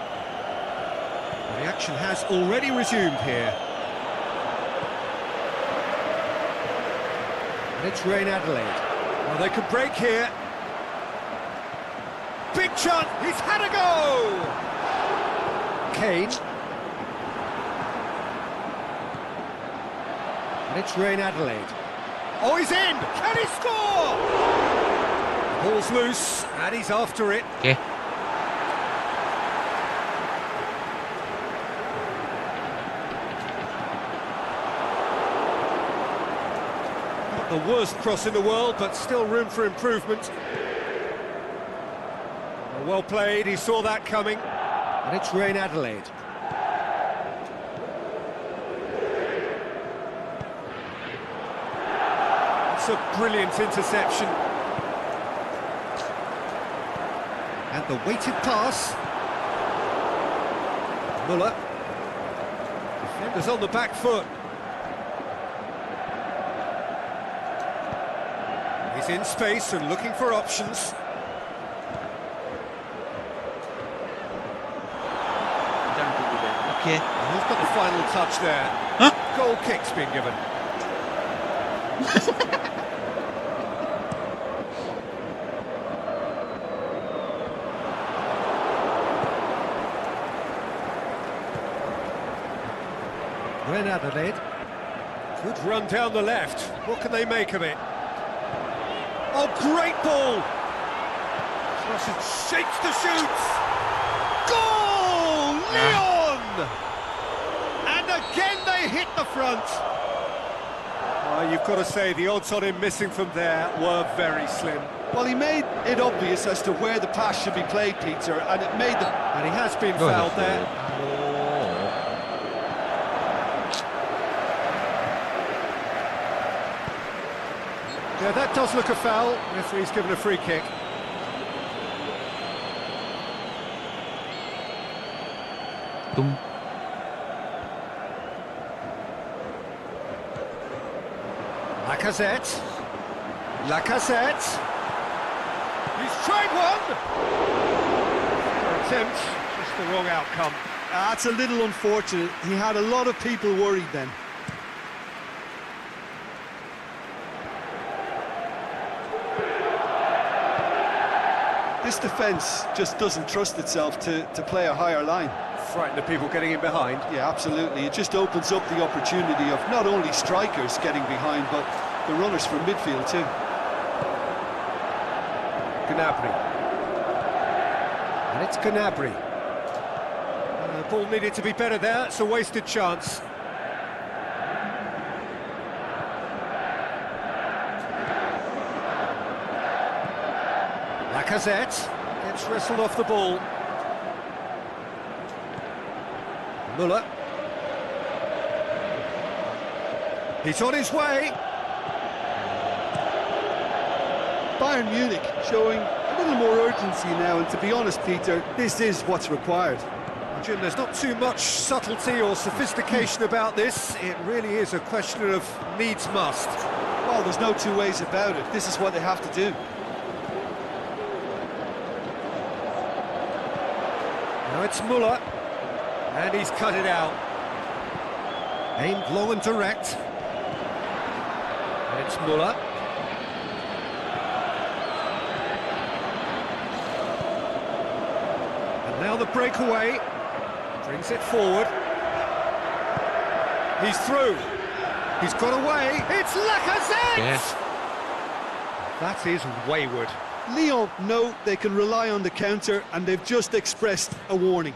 The action has already resumed here. And it's Ren Adelaide. Well, they could break here. Big chance, he's had a go! Kane. And it's Ren Adelaide. Oh, he's in! Can he score? The ball's loose, and he's after it. Yeah. Not the worst cross in the world, but still room for improvement. Well played, he saw that coming. And it's Ren Adelaide. It's a brilliant interception. And the weighted pass. Muller. Defenders on the back foot. He's in space and looking for options. Okay. Who's got the final touch there? Huh? Goal kick's been given. Ren Adelaide. Good run down the left. What can they make of it? Oh, great ball! Sausage shapes the shoots. Goal! Lyon! And again they hit the front. You've got to say the odds on him missing from there were very slim. Well, he made it obvious as to where the pass should be played, Peter, and it made the... And he has been fouled there. Yeah, that does look a foul. Referee's given a free kick. Tung. Lacazette. Lacazette. He's tried one. Attempt, just the wrong outcome. That's a little unfortunate. He had a lot of people worried then. This defence just doesn't trust itself to play a higher line. Frighten the people getting in behind. Yeah, absolutely. It just opens up the opportunity of not only strikers getting behind, but the runners from midfield too. Gnabry. And it's Gnabry. The ball needed to be better there, it's a wasted chance. Lacazette gets wrestled off the ball. Müller. He's on his way. Bayern Munich showing a little more urgency now, and to be honest, Peter, this is what's required. Jim, there's not too much subtlety or sophistication about this. It really is a question of needs must. Well, there's no two ways about it. This is what they have to do. Now it's Müller, and he's cut it out. Aimed long and direct. And it's Müller. And now the breakaway. Brings it forward. He's through. He's got away. It's Lacazette! Yes. That is wayward. Lyon know they can rely on the counter, and they've just expressed a warning.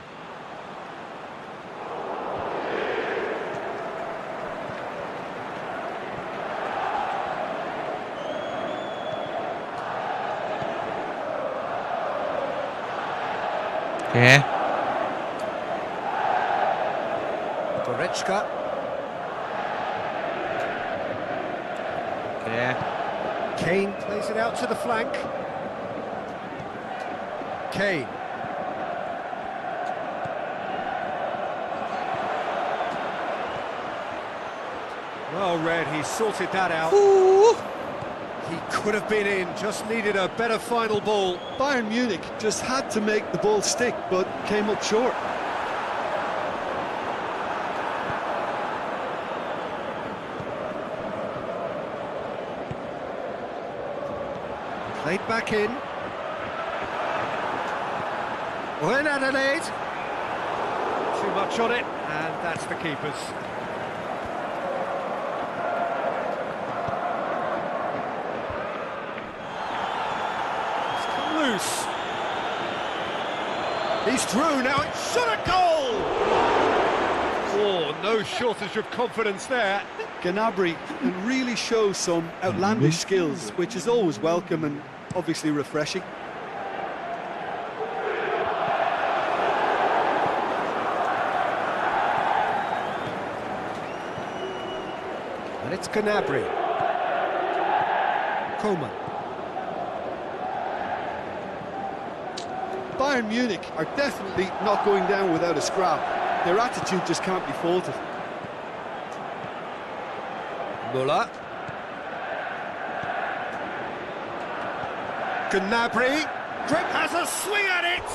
Okay. Goretzka. Okay. Kane plays it out to the flank. Kane. Well read, he sorted that out. Ooh. He could have been in, just needed a better final ball. Bayern Munich just had to make the ball stick, but came up short. Played back in. Well, in Adelaide. Too much on it, and that's the keeper's. It's come loose. He's through, now it's shot at goal! Oh, no shortage of confidence there. Gnabry can really show some outlandish skills, which is always welcome and obviously refreshing. And it's Gnabry. Coman. Bayern Munich are definitely not going down without a scrap. Their attitude just can't be faulted. Müller. Gnabry. Greg has a swing at it!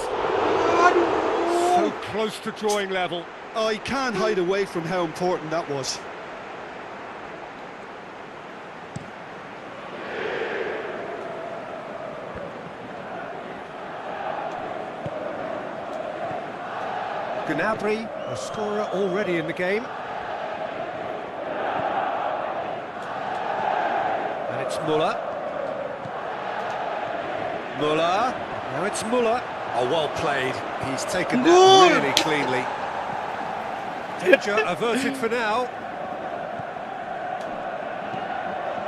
So close to drawing level. Oh, he can't hide away from how important that was. Gnabry, a scorer already in the game. And it's Müller. Müller. Now it's Müller. Oh, well played. He's taken that really cleanly. Danger averted for now.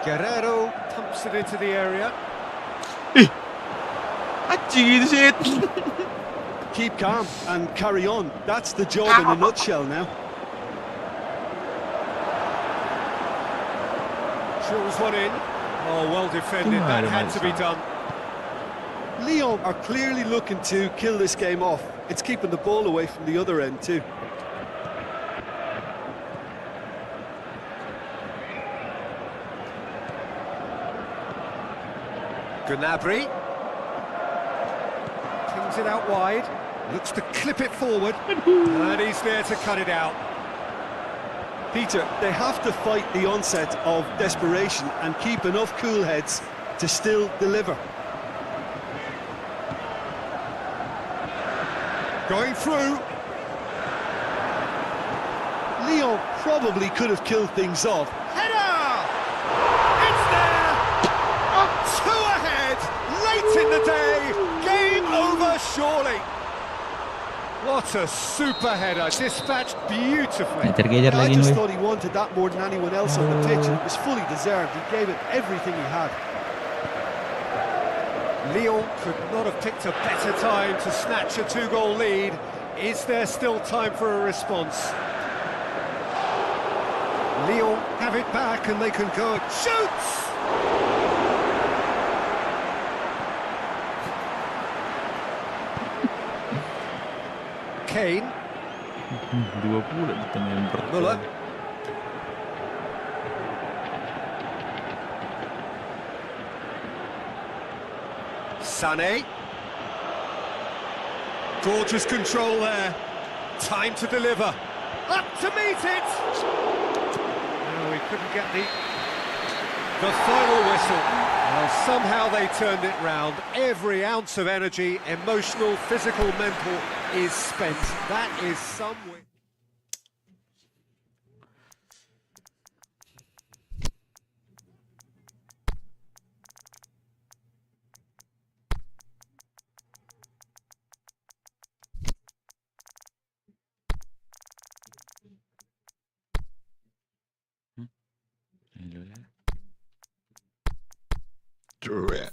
Guerrero pumps it into the area. Jesus. Keep calm and carry on. That's the job in a nutshell now. Drills one in. Oh, well defended. That had to be done. Lyon are clearly looking to kill this game off. It's keeping the ball away from the other end too. Gnabry. Pings it out wide. Looks to clip it forward. And he's there to cut it out. Peter, they have to fight the onset of desperation and keep enough cool heads to still deliver. Going through. Lyon probably could have killed things off. Header! It's there! Up 2 ahead, late in the day. Game over, surely. What a super header, dispatched beautifully. Kejar-kejar I lagi just nih. thought he wanted that more than anyone else on the pitch, and it was fully deserved. He gave it everything he had. Lyon could not have picked a better time to snatch a 2-goal lead. Is there still time for a response? Lyon have it back and they can go and shoots! Kane, 20 di tengah yang Muller. Sané. Gorgeous control there. Time to deliver. Up to meet it! No, he couldn't get the final whistle. Well, somehow they turned it round. Every ounce of energy, emotional, physical, mental, is spent. That is some way. Through it.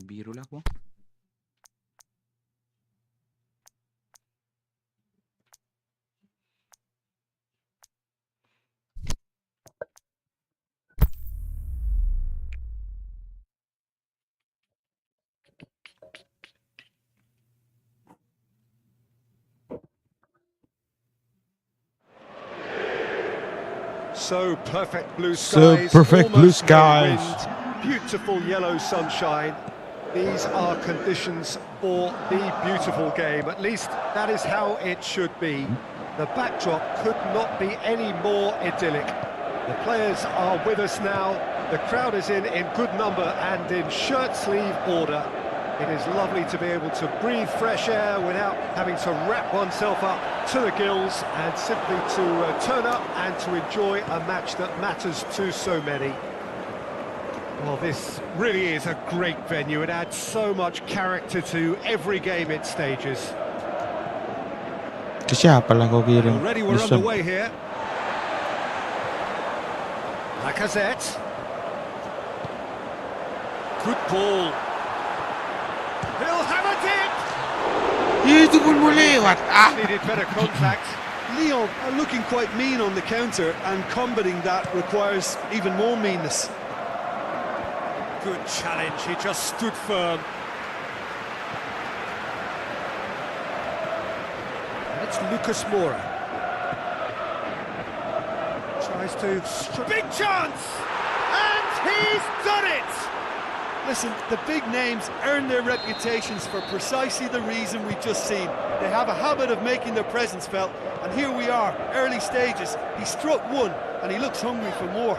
Biru lah aku. So perfect blue So skies. perfect blue almost no skies. wind, beautiful yellow sunshine. These are conditions for the beautiful game. At least that is how it should be. The backdrop could not be any more idyllic. The players are with us now. The crowd is in good number and in shirt-sleeve order. It is lovely to be able to breathe fresh air without having to wrap oneself up to the gills and simply to turn up and to enjoy a match that matters to so many. Well, this really is a great venue. It adds so much character to every game it stages. Ke siapa lah kau kirim? Already we're Listen. underway here. Lacazette. Good ball. He'll have a dip. Itu pun mau lewat. Needed better contact. Lyon are looking quite mean on the counter, and combating that requires even more meanness. Good challenge. He just stood firm. And it's Lucas Moura. Tries to... Big chance! And he's done it! Listen, the big names earn their reputations for precisely the reason we've just seen. They have a habit of making their presence felt, and here we are, early stages. He struck one, and he looks hungry for more.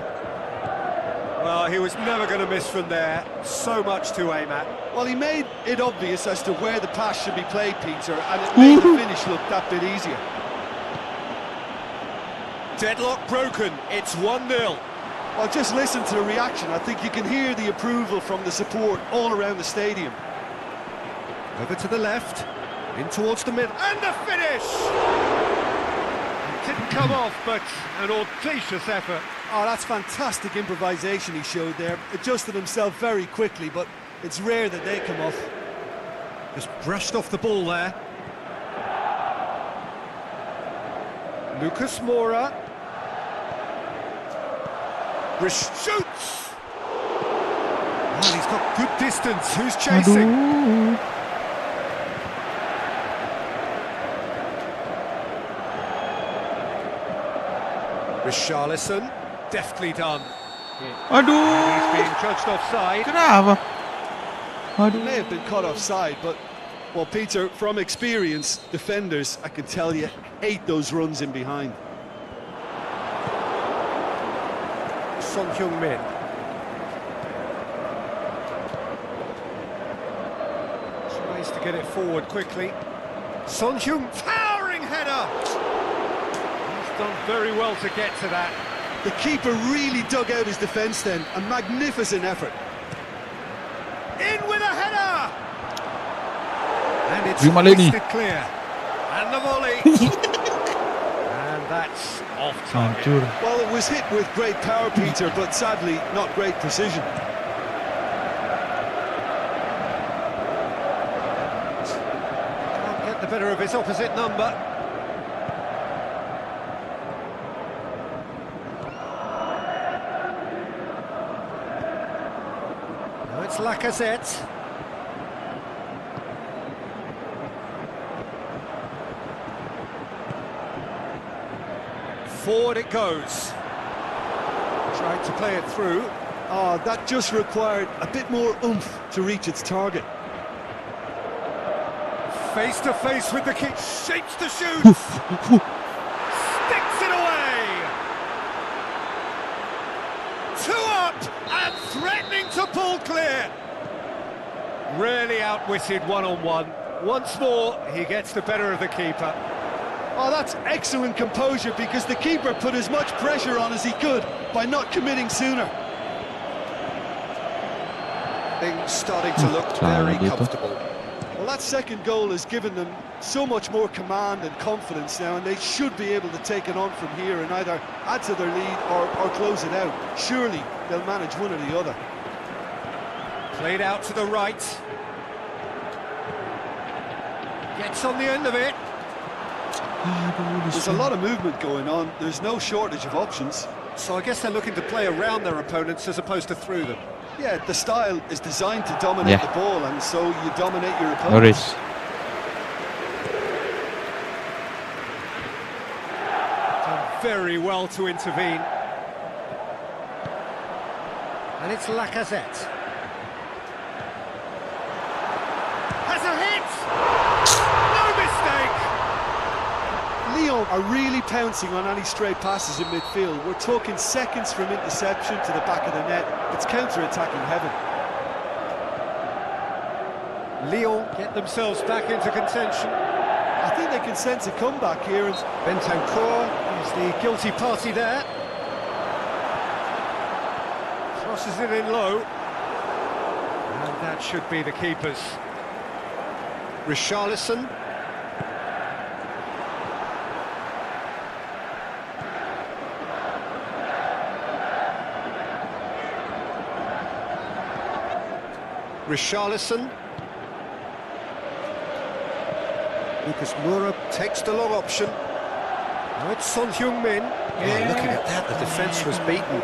Well, he was never going to miss from there. So much to aim at. Well, he made it obvious as to where the pass should be played, Peter, and it made the finish look that bit easier. Deadlock broken. It's 1-0. Well, just listen to the reaction. I think you can hear the approval from the support all around the stadium. Over to the left, in towards the middle, and the finish! It didn't come off, but an audacious effort. Oh, that's fantastic improvisation he showed there. Adjusted himself very quickly, but it's rare that they come off. Just brushed off the ball there. Lucas Moura. Shoots! And he's got good distance. Who's chasing? Richarlison, deftly done. Aduh. He's being judged offside. Kenapa? He Aduh. may have been caught offside, but, well, Peter, from experience, defenders, I can tell you, hate those runs in behind. Son Heung-min. Tries to get it forward quickly. Son Heung, towering header! He's done very well to get to that. The keeper really dug out his defence then, a magnificent effort. In with a header! And it's Jumaleni. hoisted clear. And the volley. And that's off target. Hancur. Well, it was hit with great power, Peter, but sadly, not great precision. Can't get the better of his opposite number. Now it's Lacazette. Forward it goes. Trying to play it through. Oh, that just required a bit more oomph to reach its target. Face to face with the kick. Shapes to shoot. Sticks it away. 2 up and threatening to pull clear. Really outwitted one-on-one. Once more, he gets the better of the keeper. Oh, that's excellent composure because the keeper put as much pressure on as he could by not committing sooner. Things starting to look very comfortable. Well, that second goal has given them so much more command and confidence now, and they should be able to take it on from here and either add to their lead or close it out. Surely they'll manage one or the other. Played out to the right. Gets on the end of it. There's a lot of movement going on. There's no shortage of options. So I guess they're looking to play around their opponents as opposed to through them. Yeah, the style is designed to dominate the ball, and so you dominate your opponent. Norris. Done very well to intervene. And it's Lacazette. Has a hit! No mistake! Lyon are really pouncing on any stray passes in midfield. We're talking seconds from interception to the back of the net. It's counter-attacking heaven. Lyon get themselves back into contention. I think they can sense a comeback here. And Bentancur is the guilty party there. Crosses it in low. And that should be the keeper's. Richarlison. Richarlison. Lucas Moura takes the long option. Now it's Son Heung-min. Yeah, looking at that, the defence was beaten.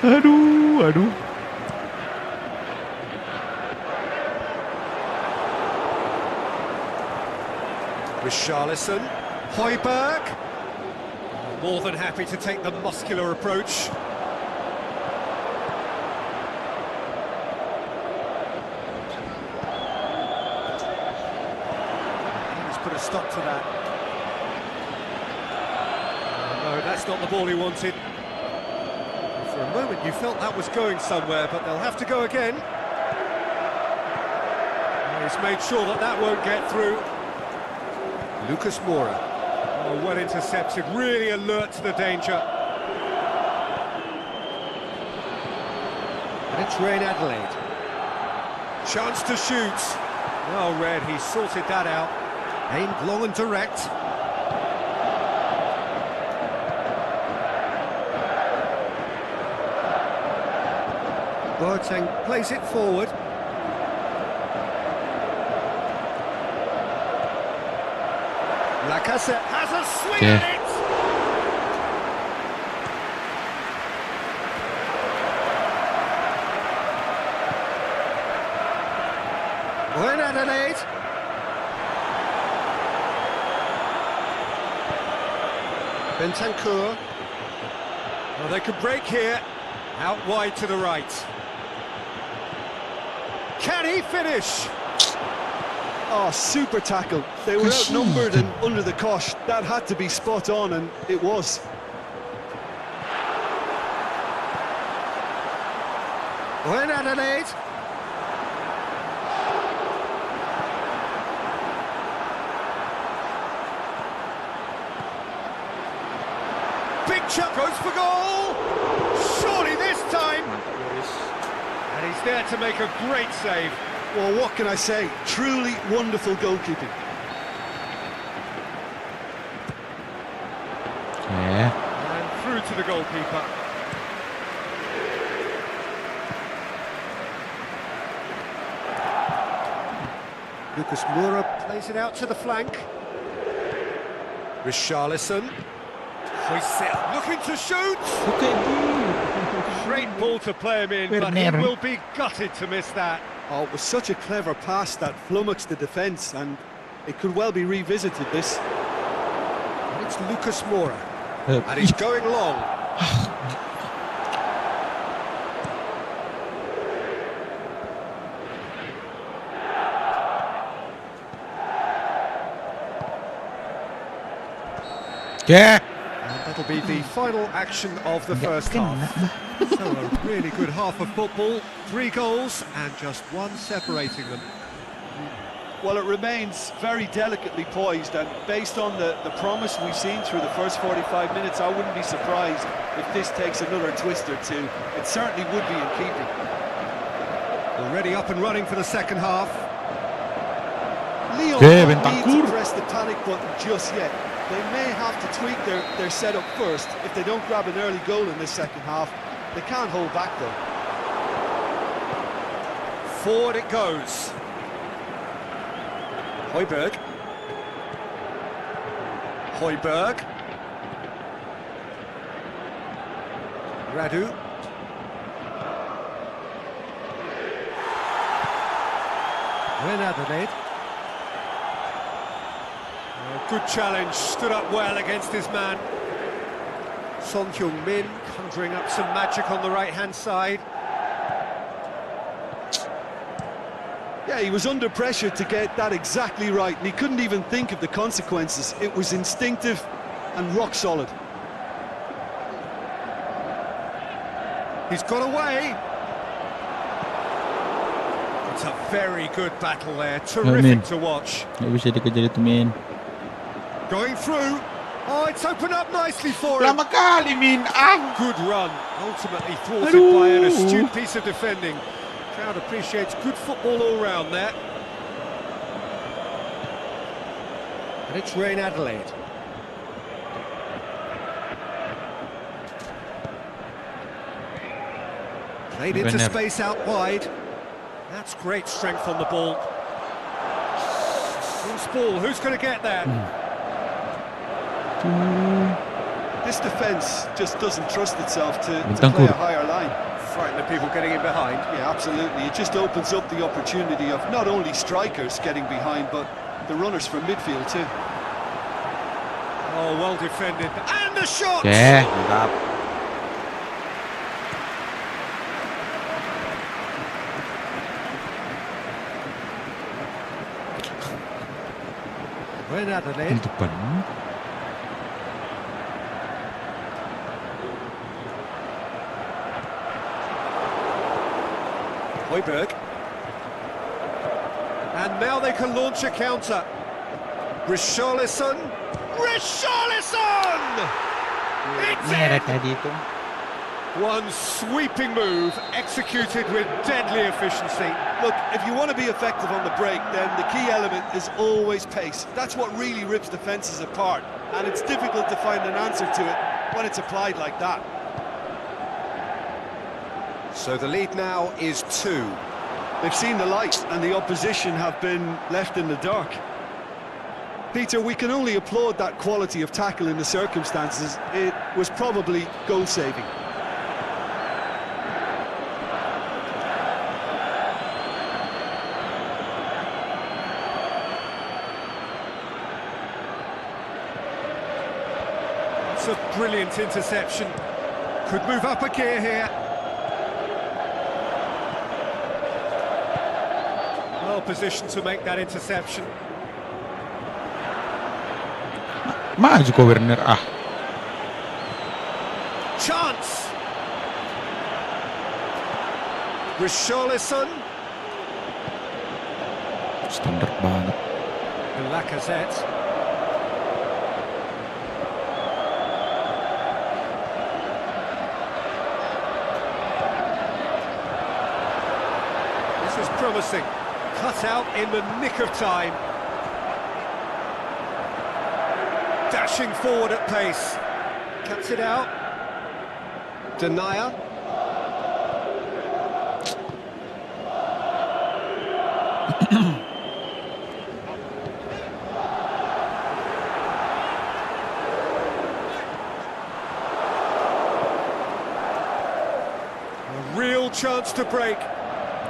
Aduh. Richarlison. Højbjerg. More than happy to take the muscular approach. Put a stop to that. No, that's not the ball he wanted. For a moment you felt that was going somewhere, but they'll have to go again. He's made sure that that won't get through. Lucas Moura. Oh, well intercepted, really alert to the danger. And it's Reign Adelaide. Chance to shoot. Well read, he sorted that out. Aimed long and direct. Boateng plays it forward. Lacazette has a swing at it! Reign Adelaide. Bentancur. Well, they could break here. Out wide to the right. Can he finish? Oh, super tackle. They were outnumbered and under the cosh. That had to be spot on, and it was. Reign Adelaide. Big chunk goes for goal. Surely this time. And he's there to make a great save. Well, what can I say? Truly wonderful goalkeeping. Yeah. And through to the goalkeeper. Lucas Moura plays it out to the flank. Richarlison. Huijsen looking to shoot. Great ball to play him in, but he will be gutted to miss that. Oh, it was such a clever pass that flummoxed the defence, and it could well be revisited, this. And it's Lucas Moura. And he's going long. Yeah. And that'll be the final action of the first half. So a really good half of football, 3 goals and just 1 separating them. Well, it remains very delicately poised, and based on the promise we've seen through the first 45 minutes, I wouldn't be surprised if this takes another twist or two. It certainly would be in keeping. Already up and running for the second half. Lyon Okay, don't need Bentancur. to press the panic button just yet. They may have to tweak their setup first. If they don't grab an early goal in this second half, they can't hold back though. Forward it goes. Højbjerg. Højbjerg. Radu. Reign Adelaide. Good challenge, stood up well against his man. Son Heung-min conjuring up some magic on the right-hand side. Yeah, he was under pressure to get that exactly right, and he couldn't even think of the consequences. It was instinctive and rock solid. He's got away. It's a very good battle there, terrific to watch. Nggak bisa dikejar itu, Min. Going through. Oh, it's opened up nicely for him. Lama kali, Min. Ah. Good run, ultimately thwarted Aduh. by an astute piece of defending. Crowd appreciates good football all round there. And it's Reign Adelaide. Played into Winner. space out wide. That's great strength on the ball. Loose ball, who's going to get that? This defence just doesn't trust itself to Bentancur. play a higher line. Frighten the people getting in behind. Yeah, absolutely. It just opens up the opportunity of not only strikers getting behind, but the runners from midfield too. Oh, well defended. And the shot! Yeah, mantap. Reign Di Adelaide. depan. Højbjerg. And now they can launch a counter. Richarlison. Richarlison! It's Meron in! tayo dito. One sweeping move executed with deadly efficiency. Look, if you want to be effective on the break, then the key element is always pace. That's what really rips defences apart, and it's difficult to find an answer to it when it's applied like that. So the lead now is 2. They've seen the light, and the opposition have been left in the dark. Peter, we can only applaud that quality of tackle in the circumstances. It was probably goal-saving. It's a brilliant interception. Could move up a gear here. Well positioned to make that interception. Maju kok Werner. Chance! Richarlison. Standar banget. Lacazette. This is promising. Cut out in the nick of time. Dashing forward at pace. Cuts it out. Denier. A real chance to break.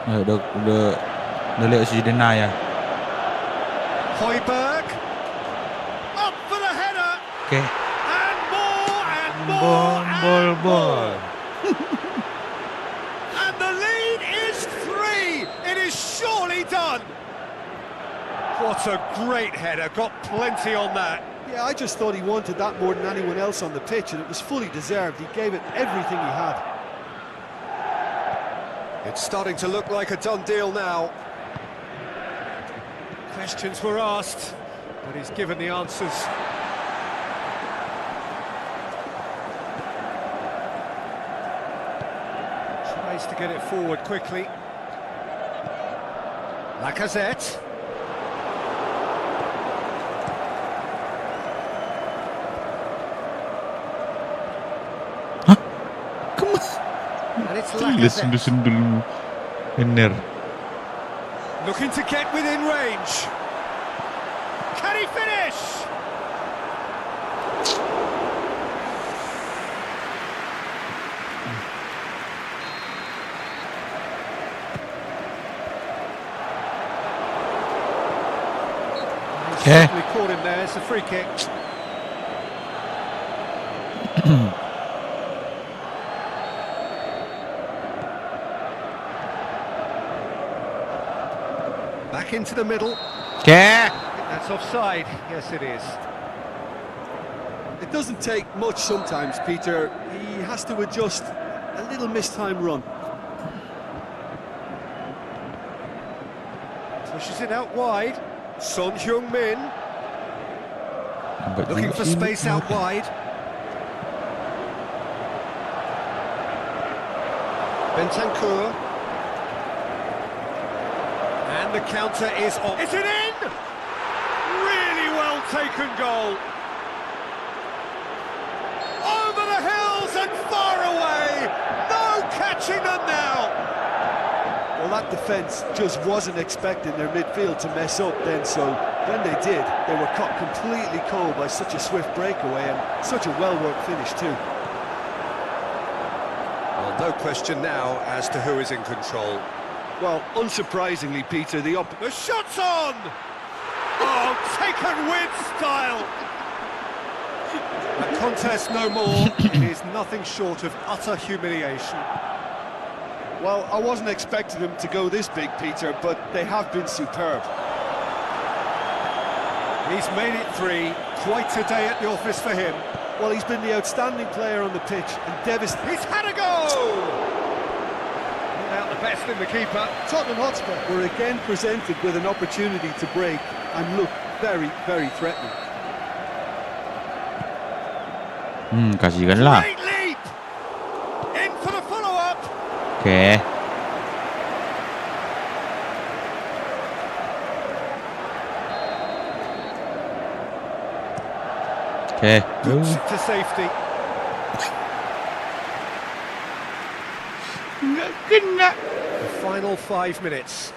Udah lihat si Denier. Højbjerg. Up for the header. Oke. And more and more Bol. And the lead is 3. It is surely done. What a great header. Got plenty on that. Yeah, I just thought he wanted that more than anyone else on the pitch, and it was fully deserved. He gave it everything he had. It's starting to look like a done deal now. Questions were asked, but he's given the answers. Tries to get it forward quickly. Lacazette. And it's Lacazette. Sundul Werner. Looking to get within range. Can he finish? He's certainly caught him there. It's a free kick. Back into the middle. That's offside. Yes, it is. It doesn't take much sometimes, Peter. He has to adjust a little mistimed run. Pushes it out wide. Son Heung-min looking for space out wide. Bentancur. And the counter is on. Is it in? Really well taken goal. Over the hills and far away. No catching them now. Well, that defence just wasn't expecting their midfield to mess up then, so when they did, they were caught completely cold by such a swift breakaway and such a well-worked finish too. Well, no question now as to who is in control. Well, unsurprisingly, Peter, the shot's on! Oh, taken with style! A contest no more. It is nothing short of utter humiliation. Well, I wasn't expecting them to go this big, Peter, but they have been superb. He's made it 3. Quite a day at the office for him. Well, he's been the outstanding player on the pitch and devastating. He's had a goal! Not out the best in the keeper. Tottenham Hotspur were again presented with an opportunity to break and look very, very threatening. Kasihkanlah. Great leap! In for the follow-up! Oke. Oke. Boots it to safety. Nggak kena. The final 5 minutes.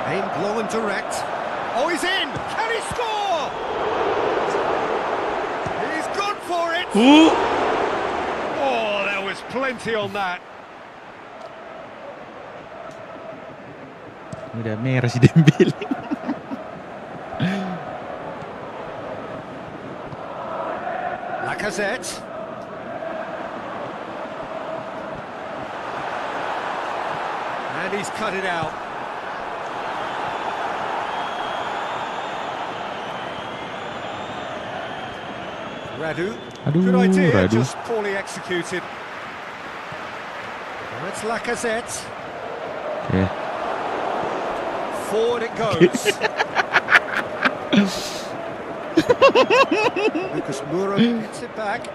Aimed low and direct. Oh, he's in! Can he score? He's gone for it! Oh, there was plenty on that. Udah merah si Dembele. Lacazette. And he's cut it out. Radu. Aduh, Good idea, Radu. just poorly executed. That's Lacazette. Oke. Forward it goes. Lucas Moura hits it back.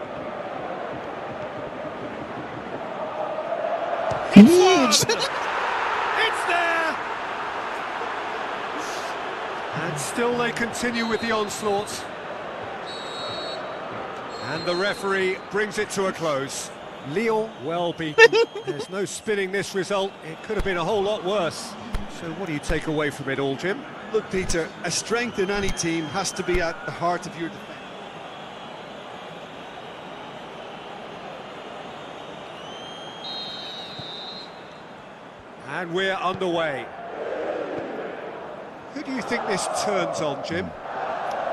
It's there! And still they continue with the onslaught. And the referee brings it to a close. Lyon well beaten. There's no spinning this result. It could have been a whole lot worse. So what do you take away from it all, Jim? Look, Peter, a strength in any team has to be at the heart of your defence. And we're underway. Who do you think this turns on, Jim?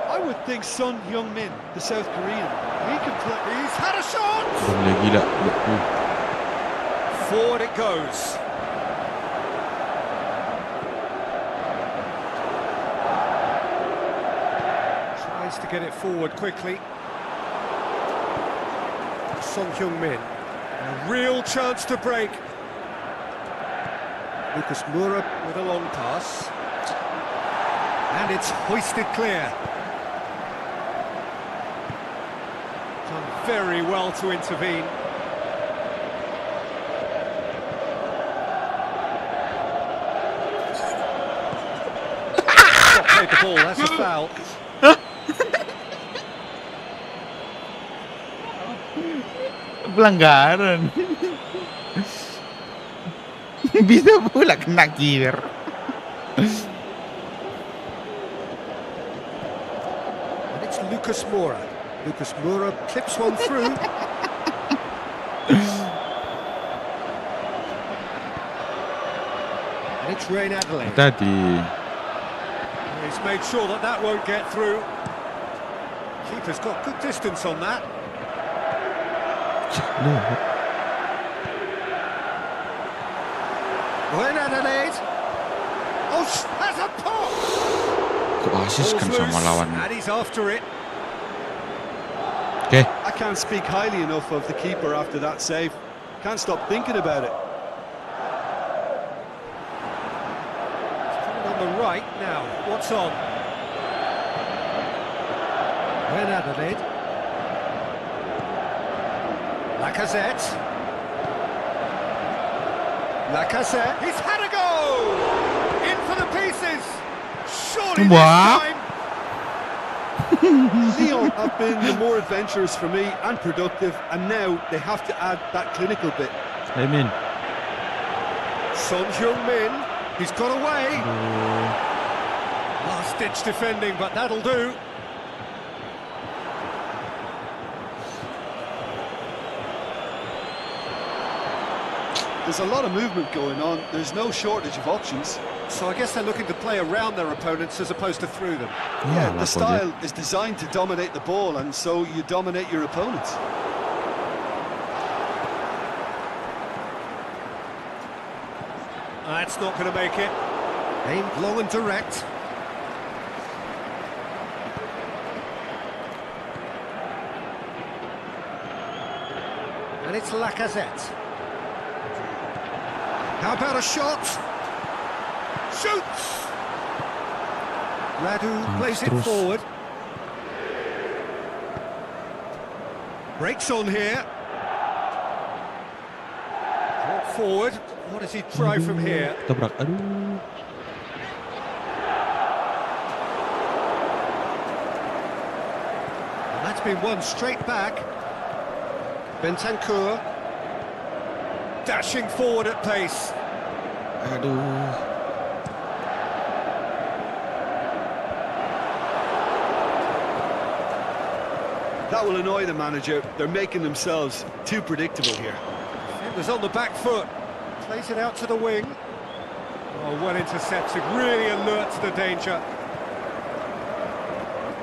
I would think Son Heung-min, the South Korean. He can play. He's had a shot! Udah gila. Forward it goes. Tries to get it forward quickly. Son Heung-min. A real chance to break. Lucas Moura with a long pass. And it's hoisted clear. Done very well to intervene. Not played the ball, that's a foul. Pelanggaran. Bisa pula kena kiper. And it's Lucas Moura. Lucas Moura clips one through. And it's Rain Adelaide. Tadi. He's made sure that that won't get through. Keeper's got good distance on that. Rain Adelaide. Oh, has a pop! Keasis kan sama lawan. And he's after it. Oke. I can't speak highly enough of the keeper after that save. Can't stop thinking about it. On the right now, what's on? Rain Adelaide. Lacazette. Lacazette. He's had a go! In for the pieces! Surely this Wow. time! Lyon have been the more adventurous for me and productive, and now they have to add that clinical bit. Amin. Son Heung-min. He's got away. Last-ditch defending, but that'll do. There's a lot of movement going on. There's no shortage of options. So I guess they're looking to play around their opponents as opposed to through them. Yeah, the style is designed to dominate the ball, and so you dominate your opponents. That's not going to make it. Aimed low and direct. And it's Lacazette. How about a shot? Shoots! Radu plays it terus. forward. Breaks on here. Brought forward. What does he try from here? Tabrak. Aduh. And that's been won straight back. Bentancur dashing forward at pace. Aduh. That will annoy the manager. They're making themselves too predictable here. Defenders on the back foot. Plays it out to the wing. Oh, well intercepted. Really alert to the danger.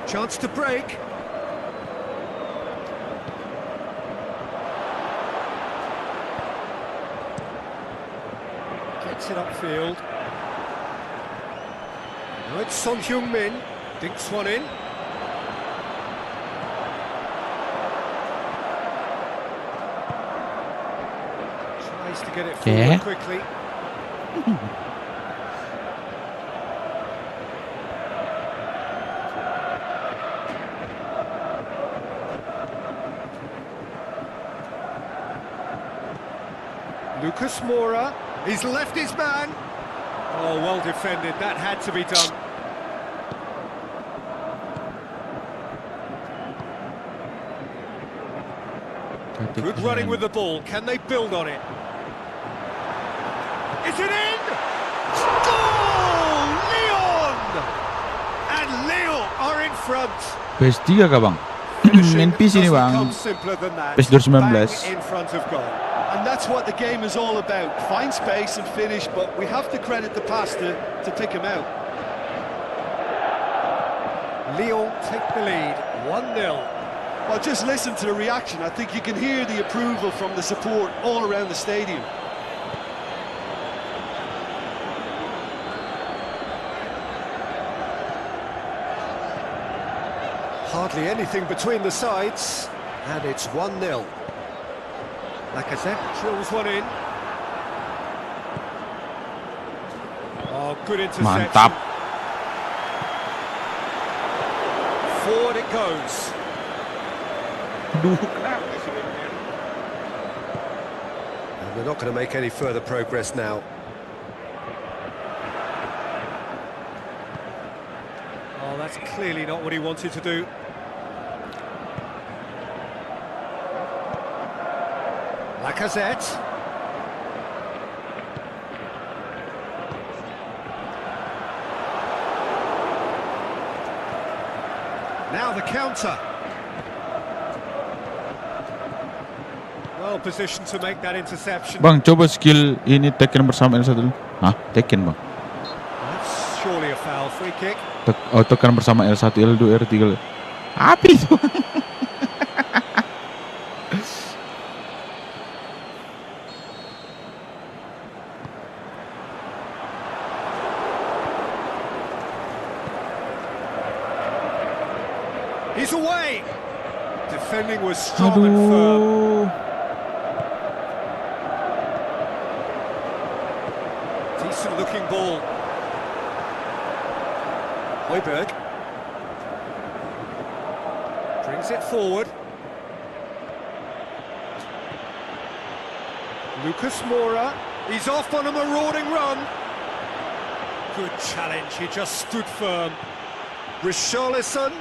Chance to break. Gets it upfield. Now it's Son Heung-min. Dinks one in. Tries to get it forward quickly. Lucas Moura, he's left his man. Oh, well defended, that had to be done. Good running with the ball, can they build on it? Is it in? Goal! Lyon! And Lyon are in front. PS3 kah bang? Main PC nih bang. PS 2019. In front of goal. And that's what the game is all about. Find space and finish, but we have to credit the pass to pick him out. Lyon take the lead, 1-0. Well, just listen to the reaction. I think you can hear the approval from the support all around the stadium. Hardly anything between the sides, and it's 1-0. Lacazette drills one in. Oh, good interception. Mantap. Forward it goes. Aduh. And they're not going to make any further progress now. Oh, that's clearly not what he wanted to do. Lacazette. Now the counter. Well positioned to make that interception. Bang, coba skill ini Tekken bersama L1 dulu. Hah? Tekken bang? That's surely a foul. Free kick. Tekan bersama L1, L2, R3. Apa itu? He's away. Defending was strong and firm. Aduh. Decent looking ball. Højbjerg brings it forward. Lucas Moura, he's off on a marauding run. Good challenge, he just stood firm. Richarlison,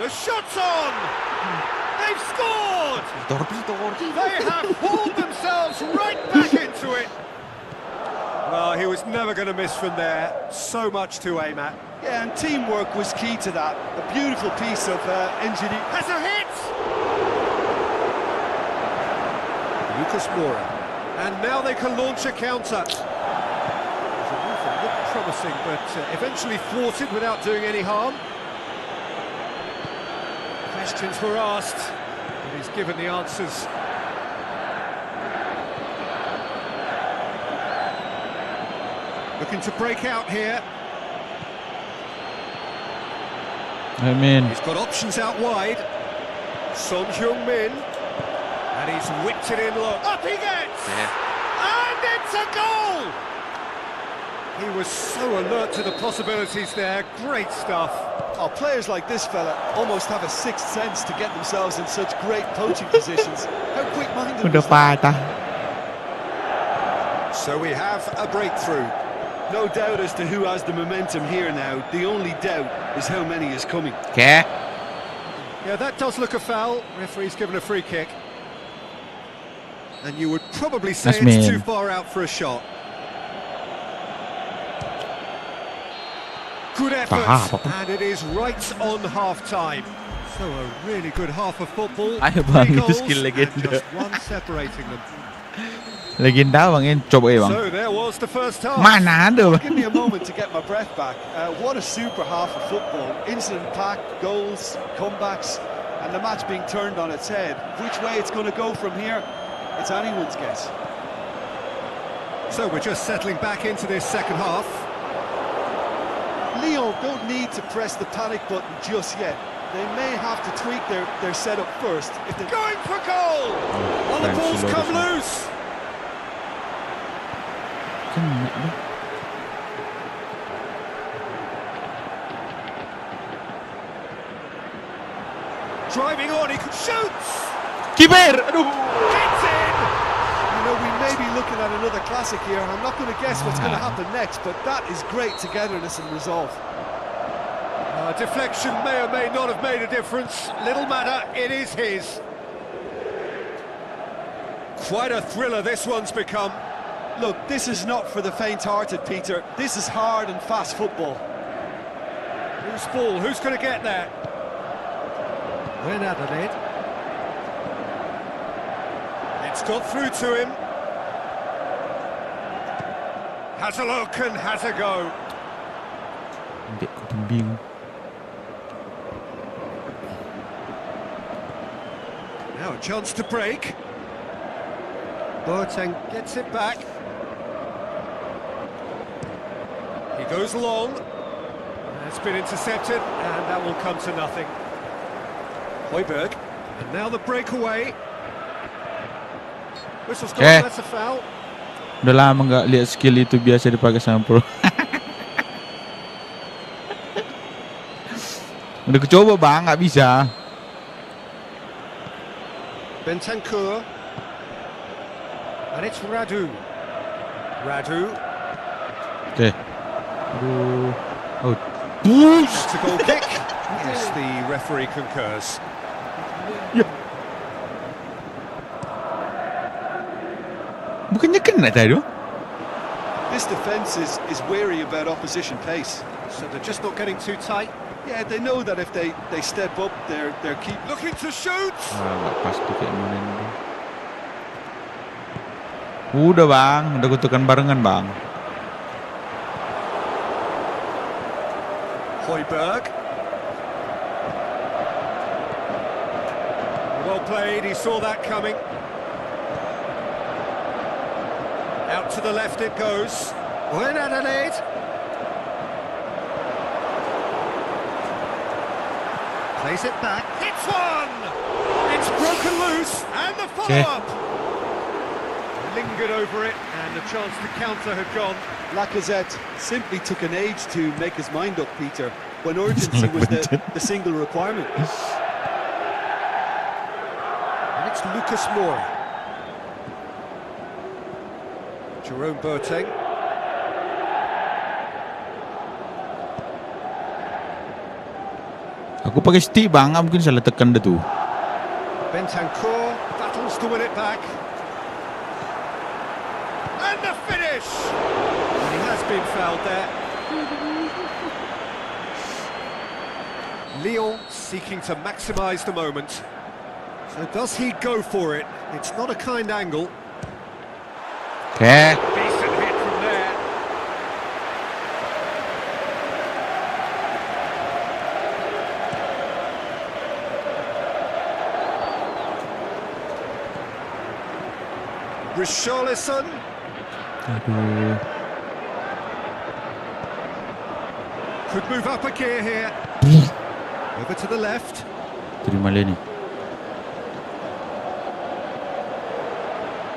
the shot's on! They've scored! They have hauled themselves right back into it. Well, he was never going to miss from there. So much to aim at. Yeah, and teamwork was key to that. A beautiful piece of engineering. Has a hit! Lucas Moura. And now they can launch a counter. The move looked promising, but eventually thwarted without doing any harm. Questions were asked, and he's given the answers. Looking to break out here. I mean, He's got options out wide. Son Heung-min. And he's whipped it in low. Up he gets! And it's a goal! He was so alert to the possibilities there. Great stuff. Oh, players like this fella almost have a sixth sense to get themselves in such great poaching positions. How quick-minded Udah was that? patah. So we have a breakthrough. No doubt as to who has the momentum here now. The only doubt is how many is coming. Oke. Yeah, that does look a foul. Referee's given a free kick. And you would probably say That's it's mean. too far out for a shot. Good effort, and it is right on half-time. So a really good half of football. Ayo Three bang, itu goals skill and legenda. just one separating them. Legenda bang, ini coba ya bang. So there was the first half. Mana ada bang? Give me a moment to get my breath back. What a super half of football. Incident-packed, goals, comebacks, and the match being turned on its head. Which way it's going to go from here, it's anyone's guess. So we're just settling back into this second half. Lyon don't need to press the panic button just yet. They may have to tweak their setup first. If they're Going for goal! Well, the ball's come loose. Kena bang. Driving on, he could shoot! Kiper, aduh. It's in! You know, we may be looking at another classic here, and I'm not going to guess what's going to happen next, but that is great togetherness and resolve. Deflection may or may not have made a difference. Little matter, it is his. Quite a thriller this one's become. Look, this is not for the faint-hearted, Peter. This is hard and fast football. Who's ball? Who's going to get there? When Adelaide. It's got through to him. Has a look and has a go. Dek, kau bingung. Now a chance to break. Boateng gets it back. He goes long. It's been intercepted, and that will come to nothing. Højbjerg. And now the breakaway. Whistle's gone, that's a foul. Udah lama nggak lihat skill itu biasa dipakai sama pro. Udah kecoba bang, nggak bisa. Bentancur. And it's Radu. Radu. Oke. Aduh. Oh. Push. That's a goal kick. Yes, the referee concurs. Bukannya kena tadi tu? This defence is wary about opposition pace. So they're just not getting too tight. Yeah, they know that if they step up, they're keep. Looking to shoot. Nggak pas tuh kayak mana ini. Udah bang, udah kutukan barengan bang. Højbjerg. Well played, he saw that coming. Out to the left it goes. When Adelaide. Plays it back. Hits one! It's broken loose, and the follow-up! Lingered over it, and the chance to counter had gone. Lacazette simply took an age to make his mind up, Peter, when urgency was the single requirement. And it's Lucas Moura. Jerome Boateng. Aku pakai stick bang, nggak mungkin salah tekan dah tu. Bentancur battles to win it back. And the finish! And he has been fouled there. Lyon seeking to maximise the moment. So does he go for it? It's not a kind angle. Oke. Decent hit from there. Richarlison. Aduh. Could move up a gear here. Over to the left. Terima dia ni.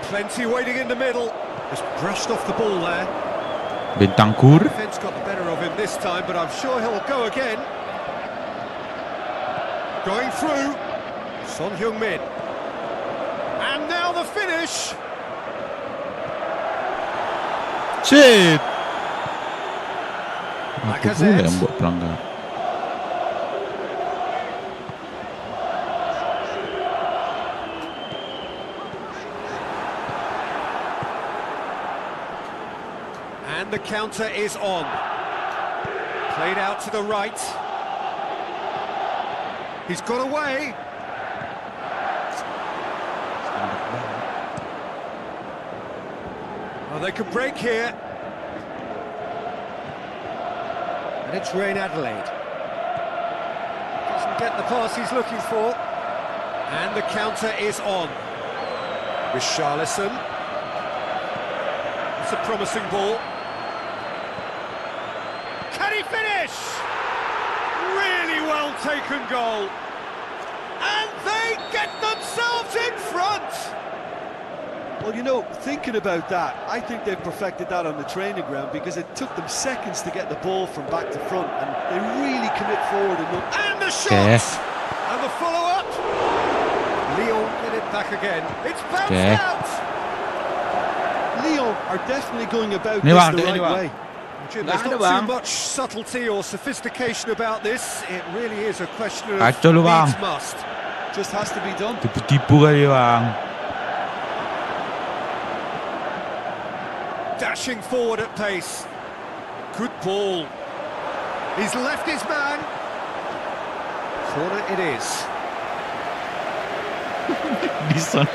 Plenty waiting in the middle. Just brushed off the ball there. Bentancur. Defence got the better of him this time, but I'm sure he'll go again. Going through. Son Heung-min. And now the finish. Shit. Aku Lacazette. pula yang buat pelanggar. And the counter is on. Played out to the right. He's got away. Well, they could break here. And it's Reign Adelaide. Doesn't get the pass he's looking for. And the counter is on. Richarlison. It's a promising ball. Can he finish? Really well taken goal. And they get themselves in front. Well, you know, thinking about that, I think they've perfected that on the training ground because it took them seconds to get the ball from back to front, and they really commit forward enough. And the shot! And the follow-up. Lyon get it back again. It's bounced out. Lyon are definitely going about Ni this bang, the ni right bang. way. Jim, there's Dah ada, not too bang. much subtlety or sophistication about this. It really is a question of Kacau lu, bang. needs must. Just has to be done. Tipu-tipu kali bang. Dashing forward at pace. Good ball. He's left his man. Corner it is. This one.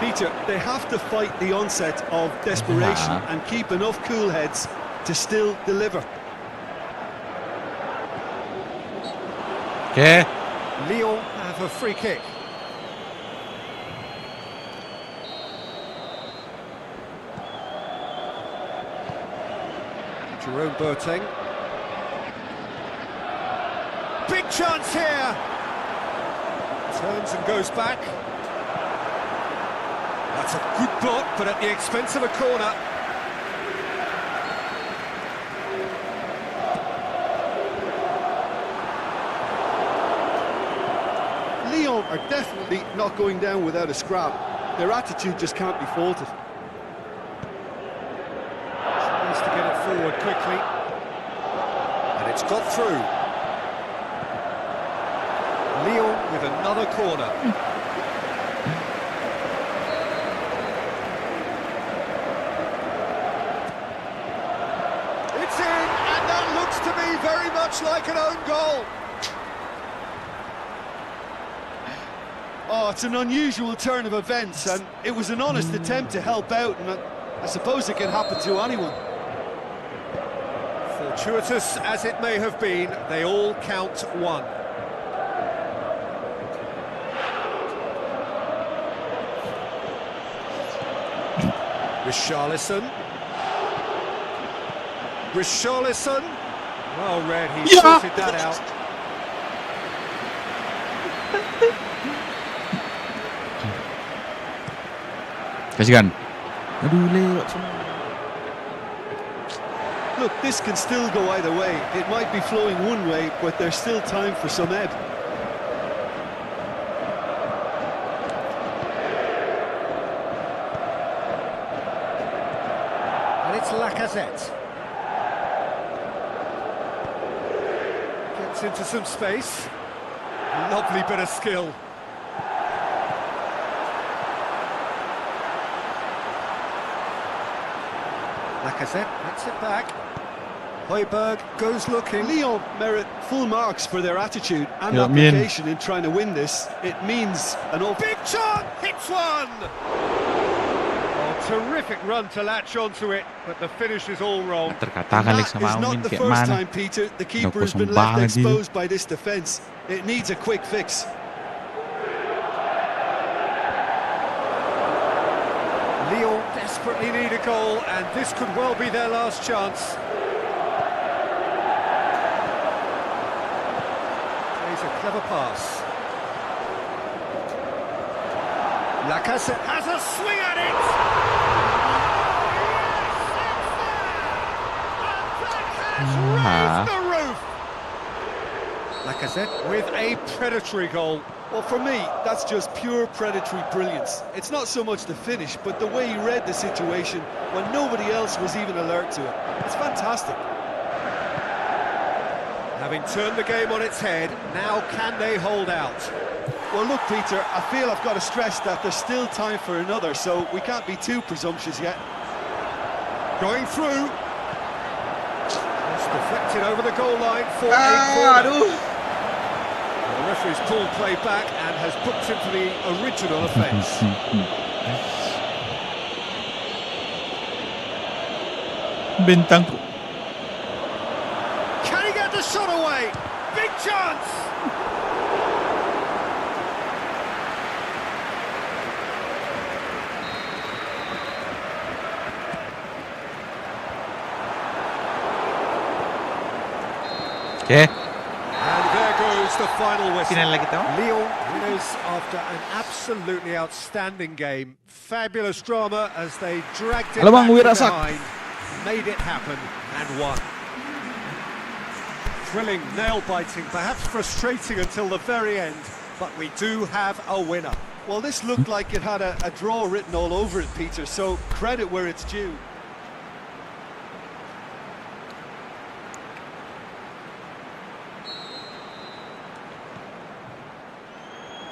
Peter, they have to fight the onset of desperation and keep enough cool heads to still deliver. Okay. Lyon have a free kick. Jerome Boateng. Big chance here. Turns and goes back. That's a good block, but at the expense of a corner. Lyon are definitely not going down without a scrap. Their attitude just can't be faulted. Tries to get it forward quickly. And it's got through. Lyon with another corner. It's in, and that looks to me very much like an own goal. Oh, it's an unusual turn of events, and it was an honest attempt to help out, and I suppose it can happen to anyone. Fortuitous as it may have been, they all count one. Richarlison. Richarlison. Well read, he sorted that out. Kasihkan. Aduh, lewat semua. Look, this can still go either way. It might be flowing one way, but there's still time for some ebb. And it's Lacazette. Gets into some space. Lovely bit of skill. Lacazette gets it back. Højbjerg goes looking. Lyon merit full marks for their attitude and Yeah, man. application in trying to win this. It means an awful... Big shot! Hits one! Oh, terrific run to latch onto it, but the finish is all wrong. Terkatakan That Lex sama is Amin not the kayak first mana. time, Peter. The keeper has kosong been left banget dia. exposed by this defence. It needs a quick fix. Lyon desperately need a goal, and this could well be their last chance. Plays a clever pass. Lacazette has a swing at it! Raised the roof! Lacazette with a predatory goal. Well, for me, that's just pure predatory brilliance. It's not so much the finish, but the way he read the situation when nobody else was even alert to it. It's fantastic. Having turned the game on its head, now can they hold out? Well, look, Peter, I feel I've got to stress that there's still time for another, so we can't be too presumptuous yet. Going through. It's deflected over the goal line for a corner. The referee's pulled play back and has booked him for the original offence. Bintangku. Can he get the shot away? Big chance! Okay. And there goes the final whistle. Final lagi tau. Lyon winners after an absolutely outstanding game. Fabulous drama as they dragged it Halo, Bang back Wirasak. from behind, made it happen and won. Thrilling, nail-biting, perhaps frustrating until the very end, but we do have a winner. Well, this looked like it had a draw written all over it, Peter, so credit where it's due.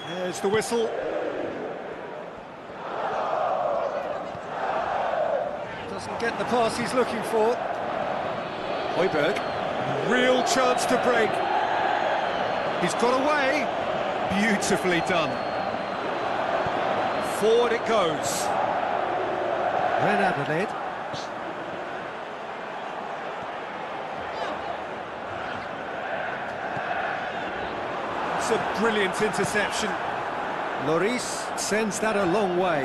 There's the whistle. Doesn't get the pass he's looking for. Højbjerg, real chance to break. He's got away. Beautifully done. Forward it goes. Ren Adelaide. It's a brilliant interception. Lloris sends that a long way.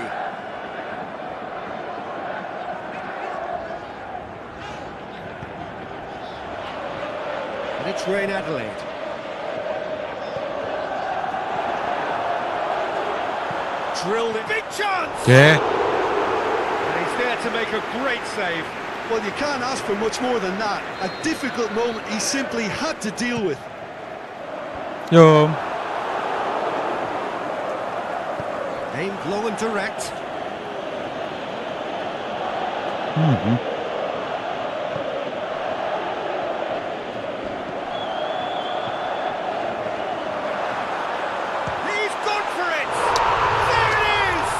And it's Ren Adelaide. Drilled it. Big chance! Okay. And he's there to make a great save. Well, you can't ask for much more than that. A difficult moment he simply had to deal with. Jom. Aimed low and direct. He's gone for it! There it is!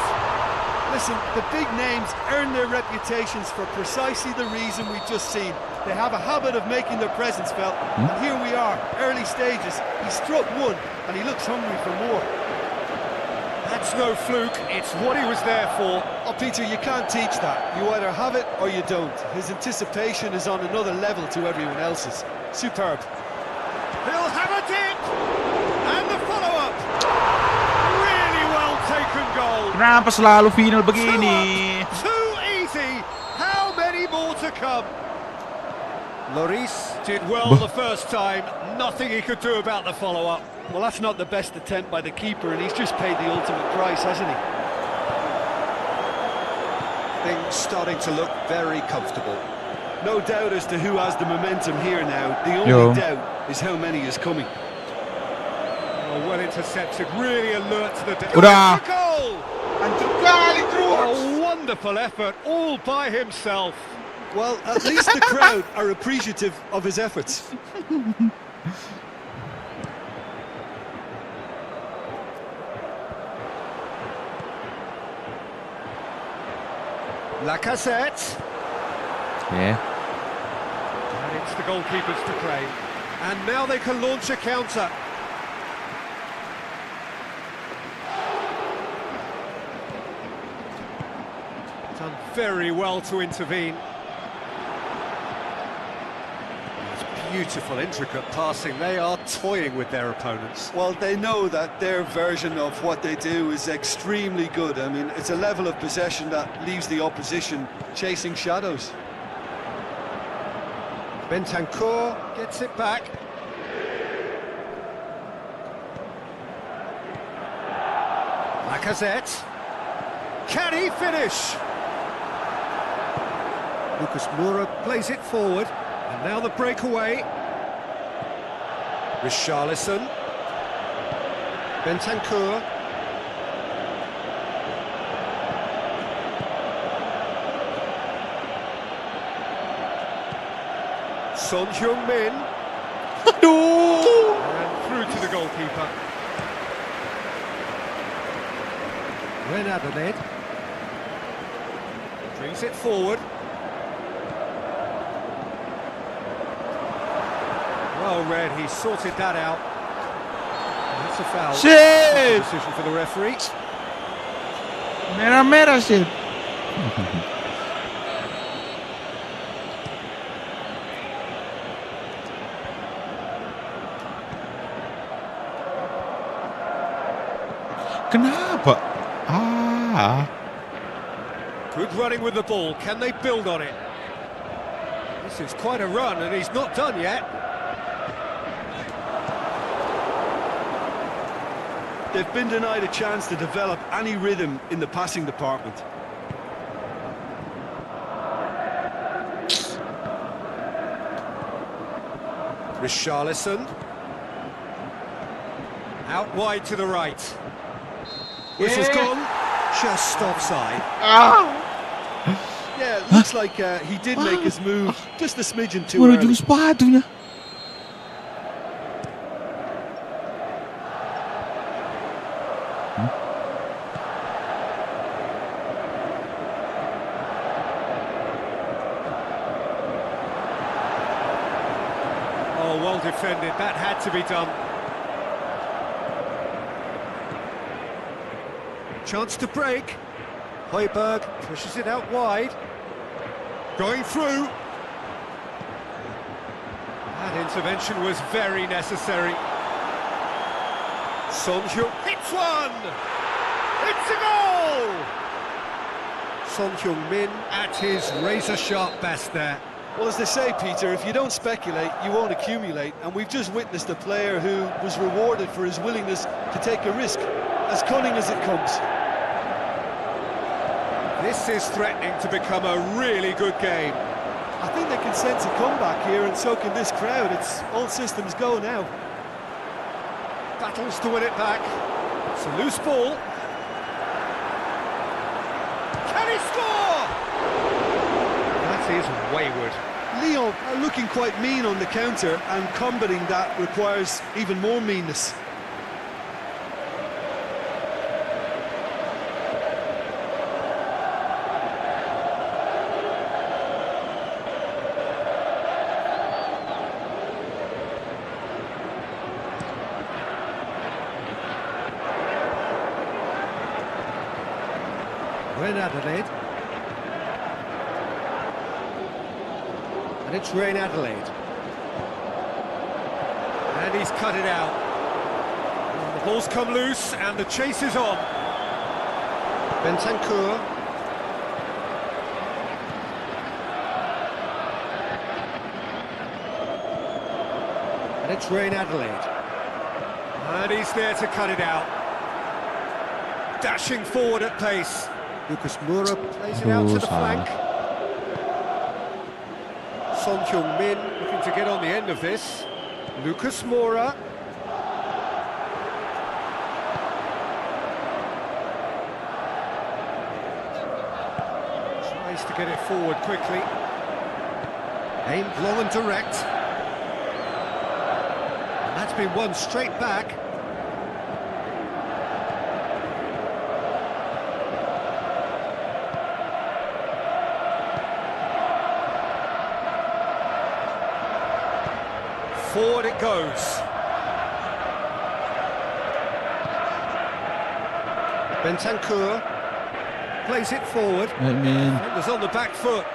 Listen, the big names earn their reputations for precisely the reason we've just seen. They have a habit of making their presence felt, and here we are, early stages. He struck one, and he looks hungry for more. That's no fluke, it's what he was there for. Oh, Peter, you can't teach that. You either have it or you don't. His anticipation is on another level to everyone else's. Superb. He'll have a dip! And the follow-up! Really well taken goal! Kenapa selalu final begini? Too easy! How many more to come? Lloris did well the first time, nothing he could do about the follow-up. Well, that's not the best attempt by the keeper, and he's just paid the ultimate price, hasn't he? Things starting to look very comfortable. No doubt as to who has the momentum here now. The only doubt is how many is coming. Oh, well intercepted, really alert to the... Udah. Goal! A wonderful effort, all by himself. Well, at least the crowd are appreciative of his efforts. Lacazette. Okay. And it's the goalkeepers to claim. And now they can launch a counter. Done very well to intervene. Beautiful, intricate passing. They are toying with their opponents. Well, they know that their version of what they do is extremely good. I mean, it's a level of possession that leaves the opposition chasing shadows. Bentancur gets it back. Lacazette. Can he finish? Lucas Moura plays it forward, and now the breakaway. Richarlison. Bentancur. Son Heung-min. And through to the goalkeeper. Ren Adelaide. Brings it forward. Well read, he sorted that out. And that's a foul. Shit! Decision for the referee. Merah-merah sih. Kenapa? Good running with the ball. Can they build on it? This is quite a run, and he's not done yet. They've been denied a chance to develop any rhythm in the passing department. Richarlison. Out wide to the right. Whistle's gone. Just offside. Yeah, it looks like he did make his move just a smidgen too Menuju early. sepatunya. Oh, well defended. That had to be done. Chance to break. Højbjerg pushes it out wide. Going through. That intervention was very necessary. Son Heung hits one! It's a goal! Son Heung-min at his razor-sharp best there. Well, as they say, Peter, if you don't speculate, you won't accumulate. And we've just witnessed a player who was rewarded for his willingness to take a risk, as cunning as it comes. This is threatening to become a really good game. I think they can sense a comeback here, and so can this crowd. It's all systems go now. Battles to win it back. It's a loose ball. Can he score? That is wayward. Lyon are looking quite mean on the counter, and combating that requires even more meanness. Ren Adelaide. And it's Ren Adelaide. And he's cut it out. And the ball's come loose and the chase is on. Bentancur. And it's Ren Adelaide. And he's there to cut it out. Dashing forward at pace. Lucas Moura plays it out to the flank. Son Heung-min looking to get on the end of this. Lucas Moura. Tries to get it forward quickly. Aimed long and direct. And that's been won straight back. Forward it goes. Bentancur plays it forward. It was on the back foot.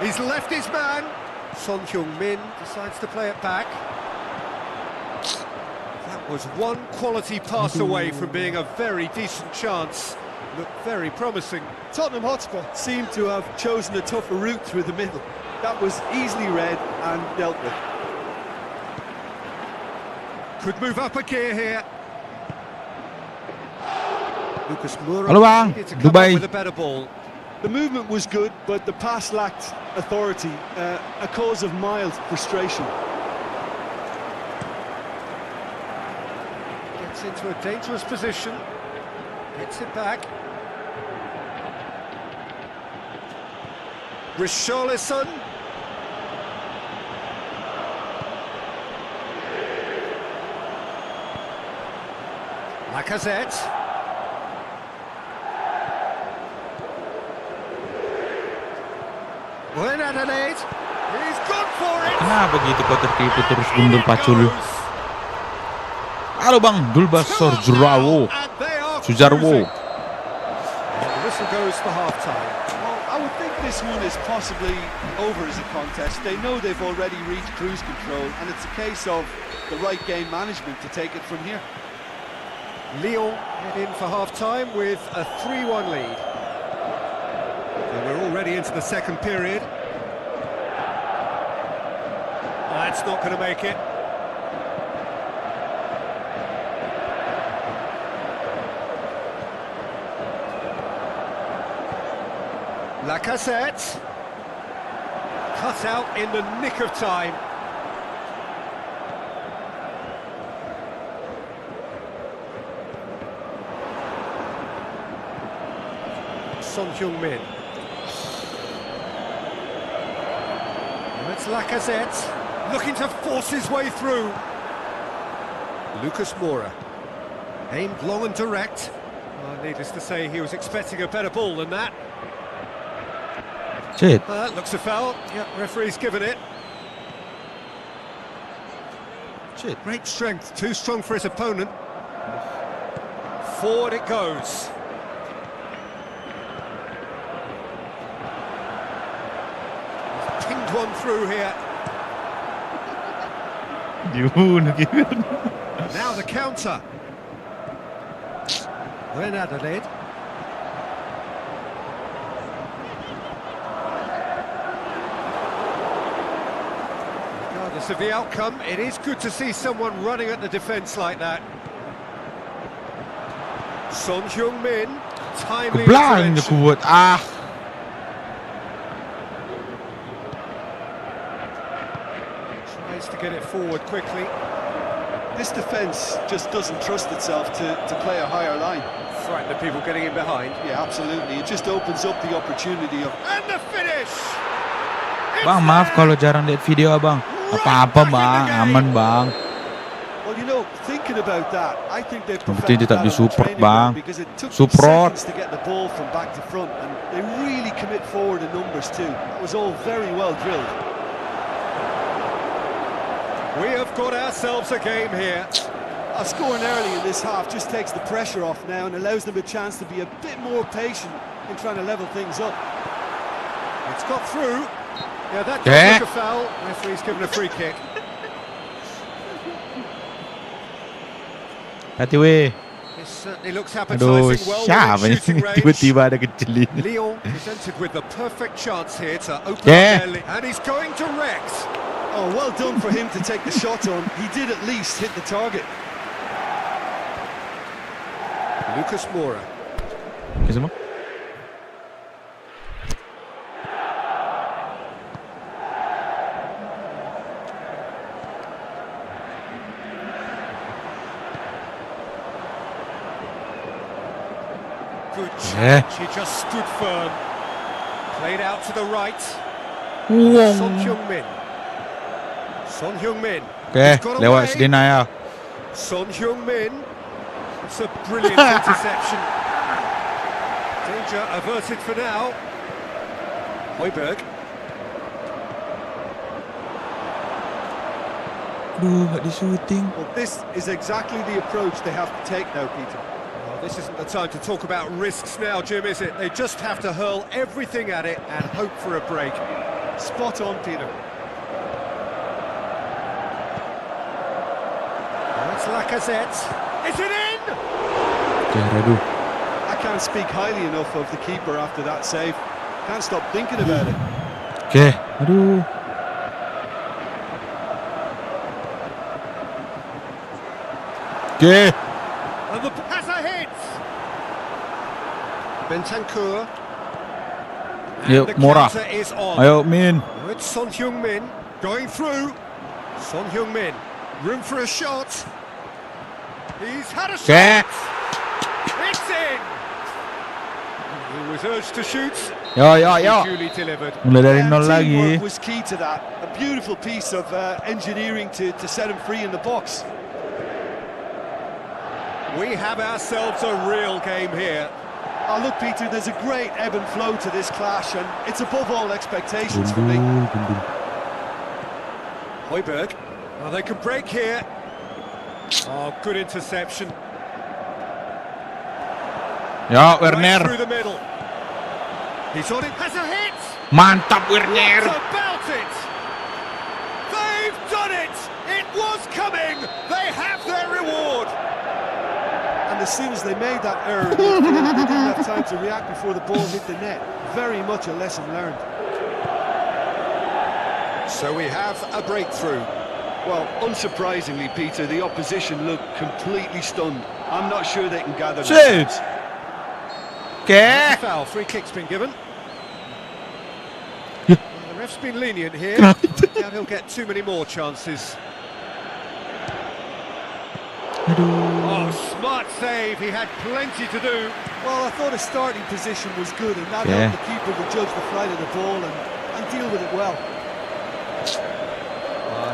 He's left his man. Son Heung-min decides to play it back. That was one quality pass away from being a very decent chance. Looked very promising. Tottenham Hotspur seemed to have chosen a tougher route through the middle. That was easily read and dealt with. Could move up a gear here. Lucas Moura Halo Bang, needed to come up Dubai. with a better ball. The movement was good, but the pass lacked authority, a cause of mild frustration. Gets into a dangerous position. Gets it back. Richarlison. Lacazette. When Adelaide. He's gone for it. Kenapa gitu kok tertipu terus gundul In it pacul? goes. Halo Bang, Dulbasor Jurawo. And they are Sujarwo. cruising. And the whistle goes for half-time. Well, I would think this one is possibly over as a contest. They know they've already reached cruise control, and it's a case of the right game management to take it from here. Lyon head in for half-time with a 3-1 lead. And we're already into the second period. That's not going to make it. Lacazette. Cut out in the nick of time. Son Heung-min. That's Lacazette, looking to force his way through. Lucas Moura, aimed long and direct. Needless to say, he was expecting a better ball than that. Shit. Looks a foul. Yeah, referee's given it. Shit. Great strength, too strong for his opponent. Forward it goes. Pinged one through here. Now the counter. When Adelaide. Regardless of the outcome, it is good to see someone running at the defence like that. Son Heung-min, timely Kebelang intervention. kuat. Tries to get it forward quickly. This defence just doesn't trust itself to play a higher line. Frighten the people getting in behind. Yeah, absolutely. It just opens up the opportunity of... And the finish! It's Bang, maaf there! kalau jarang lihat video Abang. Apa-apa Bang, aman Bang. Well, you know, thinking about that, I think they've Berarti dia perfected tak that on the disupport, training ground Bang. because it took Support. seconds to get the ball from back to front, and they really commit forward in numbers too. That was all very well drilled. We have got ourselves a game here. Scoring early in this half just takes the pressure off now and allows them a chance to be a bit more patient in trying to level things up. It's got through. Yeah, that Yeah. does look a foul. Referee's given a free kick. Hati weh. This certainly looks Aduh, appetising. Well siapa within ini shooting range. tiba-tiba ada kecil ini. Lyon presented with the perfect chance here to open Yeah. up their lead. And he's going direct. Oh, well done for him to take the shot on. He did at least hit the target. Lucas Moura. Oke semua. Good Yeah. challenge. He just stood firm. Played out to the right. Wong. Son Heung-min. Son Heung-min. Oke, He's got lewat away. Sedina ya. Son Heung-min. It's a brilliant interception. Danger averted for now. Højbjerg. Aduh, gak di syuting. Well, this is exactly the approach they have to take now, Peter. Well, this isn't the time to talk about risks now, Jim, is it? They just have to hurl everything at it and hope for a break. Spot on, Peter. That's Lacazette. Is it in? Oke, Radu. I can't speak highly enough of the keeper after that save. Can't stop thinking about it. Oke, aduh. Oke. And the passer hits. Bentancur. Yuk, The Mora. counter is on. Ayo Min. It's Son Heung-min going through. Son Heung-min, room for a shot. He's had a Oke. shot. It's in. He was urged to shoot. Yo yo yo. Duly delivered. Mulai dari And nol lagi. teamwork was key to that. A beautiful piece of engineering to set him free in the box. We have ourselves a real game here. Oh, look, Peter, there's a great ebb and flow to this clash, and it's above all expectations for me. Gundul. Højbjerg. Oh, they can break here. Oh, good interception. Ya Right Werner. through the middle. He's on it. Has a hit. Mantap Werner. What about it? They've done it. It was coming. They have their reward. And as soon as they made that error, they didn't have time to react before the ball hit the net. Very much a lesson learned. So we have a breakthrough. Well, unsurprisingly, Peter, the opposition look completely stunned. I'm not sure they can gather Shit. themselves. Oke. Foul. Free kick's been given. Yeah. The ref's been lenient here. Kenapa? I doubt he'll get too many more chances. Oh, smart save. He had plenty to do. Well, I thought his starting position was good, and that Yeah. helped the keeper to judge the flight of the ball and deal with it well.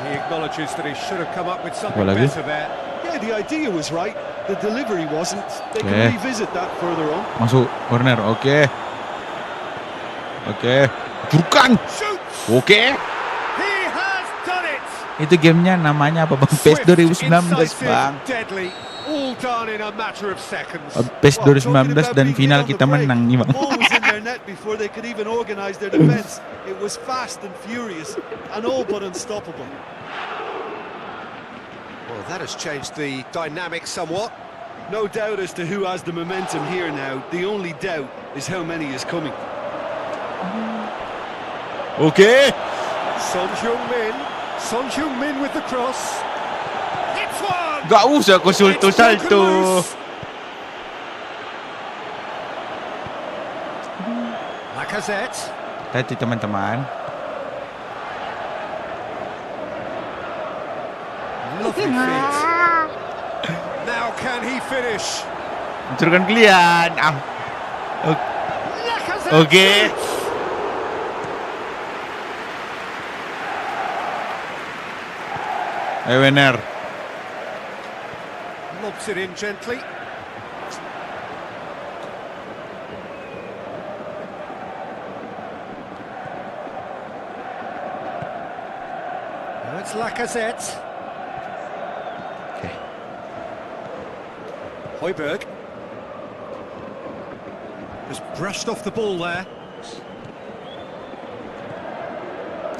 He acknowledges that he should have come up with something Apa lagi? better there. Yeah, the idea was right. The delivery wasn't. They can Okay. revisit that further on. Masuk Werner. Oke. Oke. Bukan. Shoots! Oke. He has done it! Itu gamenya namanya apa Bang? PES Swift, 2019 incisive, Bang. deadly, all done in a matter of seconds. PES Well, 2019 talking dan about final being kita on the break, menang nih Bang. The ball was in their net before they could even organise their defence. It was fast and furious and all but unstoppable. Well, that has changed the dynamic somewhat. No doubt as to who has the momentum here now. The only doubt is how many is coming. Oke. Son Heung-min. Son Heung-min with the cross. Hits one! Gak usah kau It's broken salto. loose. Lacazette. Tadi teman-teman. Lovely feet. Now can he finish? Mencurigakan kalian. Lacazette Oke. shoots. Ayo Werner. Lobs it in gently. Now it's Lacazette. Oke. Højbjerg. Just brushed off the ball there.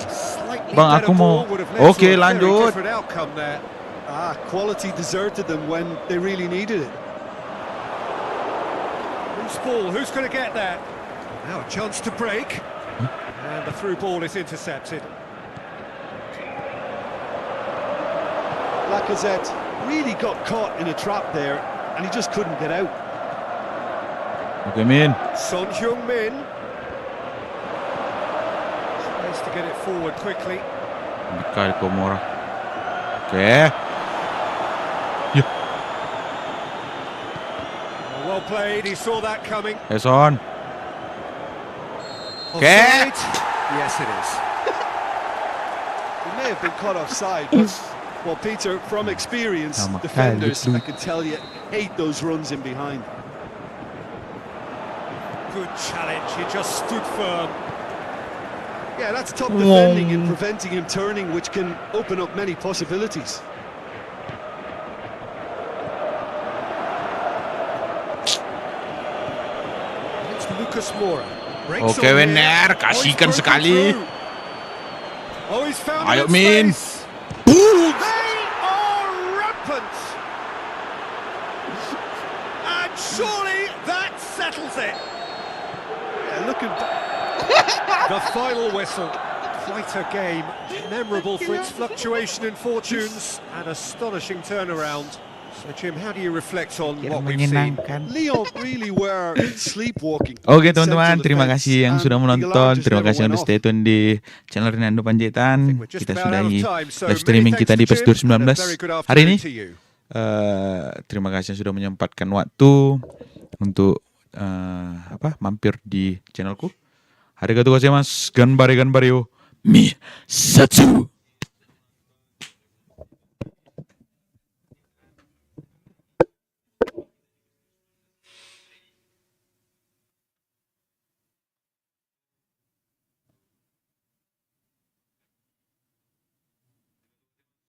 Slightly Bang, better aku mau- ball would have led Oke, to a very lanjut. different outcome there. Quality deserted them when they really needed it. Loose ball, who's going to get there? Now a chance to break. And the through ball is intercepted. Lacazette really got caught in a trap there, and he just couldn't get out. Oke Min. Son Heung-min. Tries to get it forward quickly. Dikali Komora. Oke. Well played, he saw that coming. Ayo Son. Offside? Yes, it is. He may have been caught offside, but, well, Peter, from experience, Sama defenders, kali, I can tell you, hate those runs in behind. Good challenge, he just stood firm. Yeah, that's top defending and preventing him turning, which can open up many possibilities. It's Lucas Moura. Breaks Oke on Werner, here. kasihkan he's broken sekali. through. Oh, he's found Ayo him in Min. space. Boom. They are rampant. And surely that settles it. Yeah, looking back. The final whistle. Quite a game, memorable for its fluctuation in fortunes and astonishing turnaround. So Jim, how do you reflect on Makin what we've seen? menyenangkan. Lyon really were sleepwalking. Oke in teman-teman, central terima defence, kasih yang and sudah the alarm menonton. just Terima never kasih yang went udah stay off. tune di channel Rinaldo I Panjaitan. think we're just Kita about out sudahi of time, so live many streaming thanks kita to di PES Jim, and a 2019 very good hari ini. afternoon to you. Terima kasih yang sudah menyempatkan waktu untuk mampir di channelku. Arigatou gozaimasu. Ganbare ganbare yo. Mi Satsu.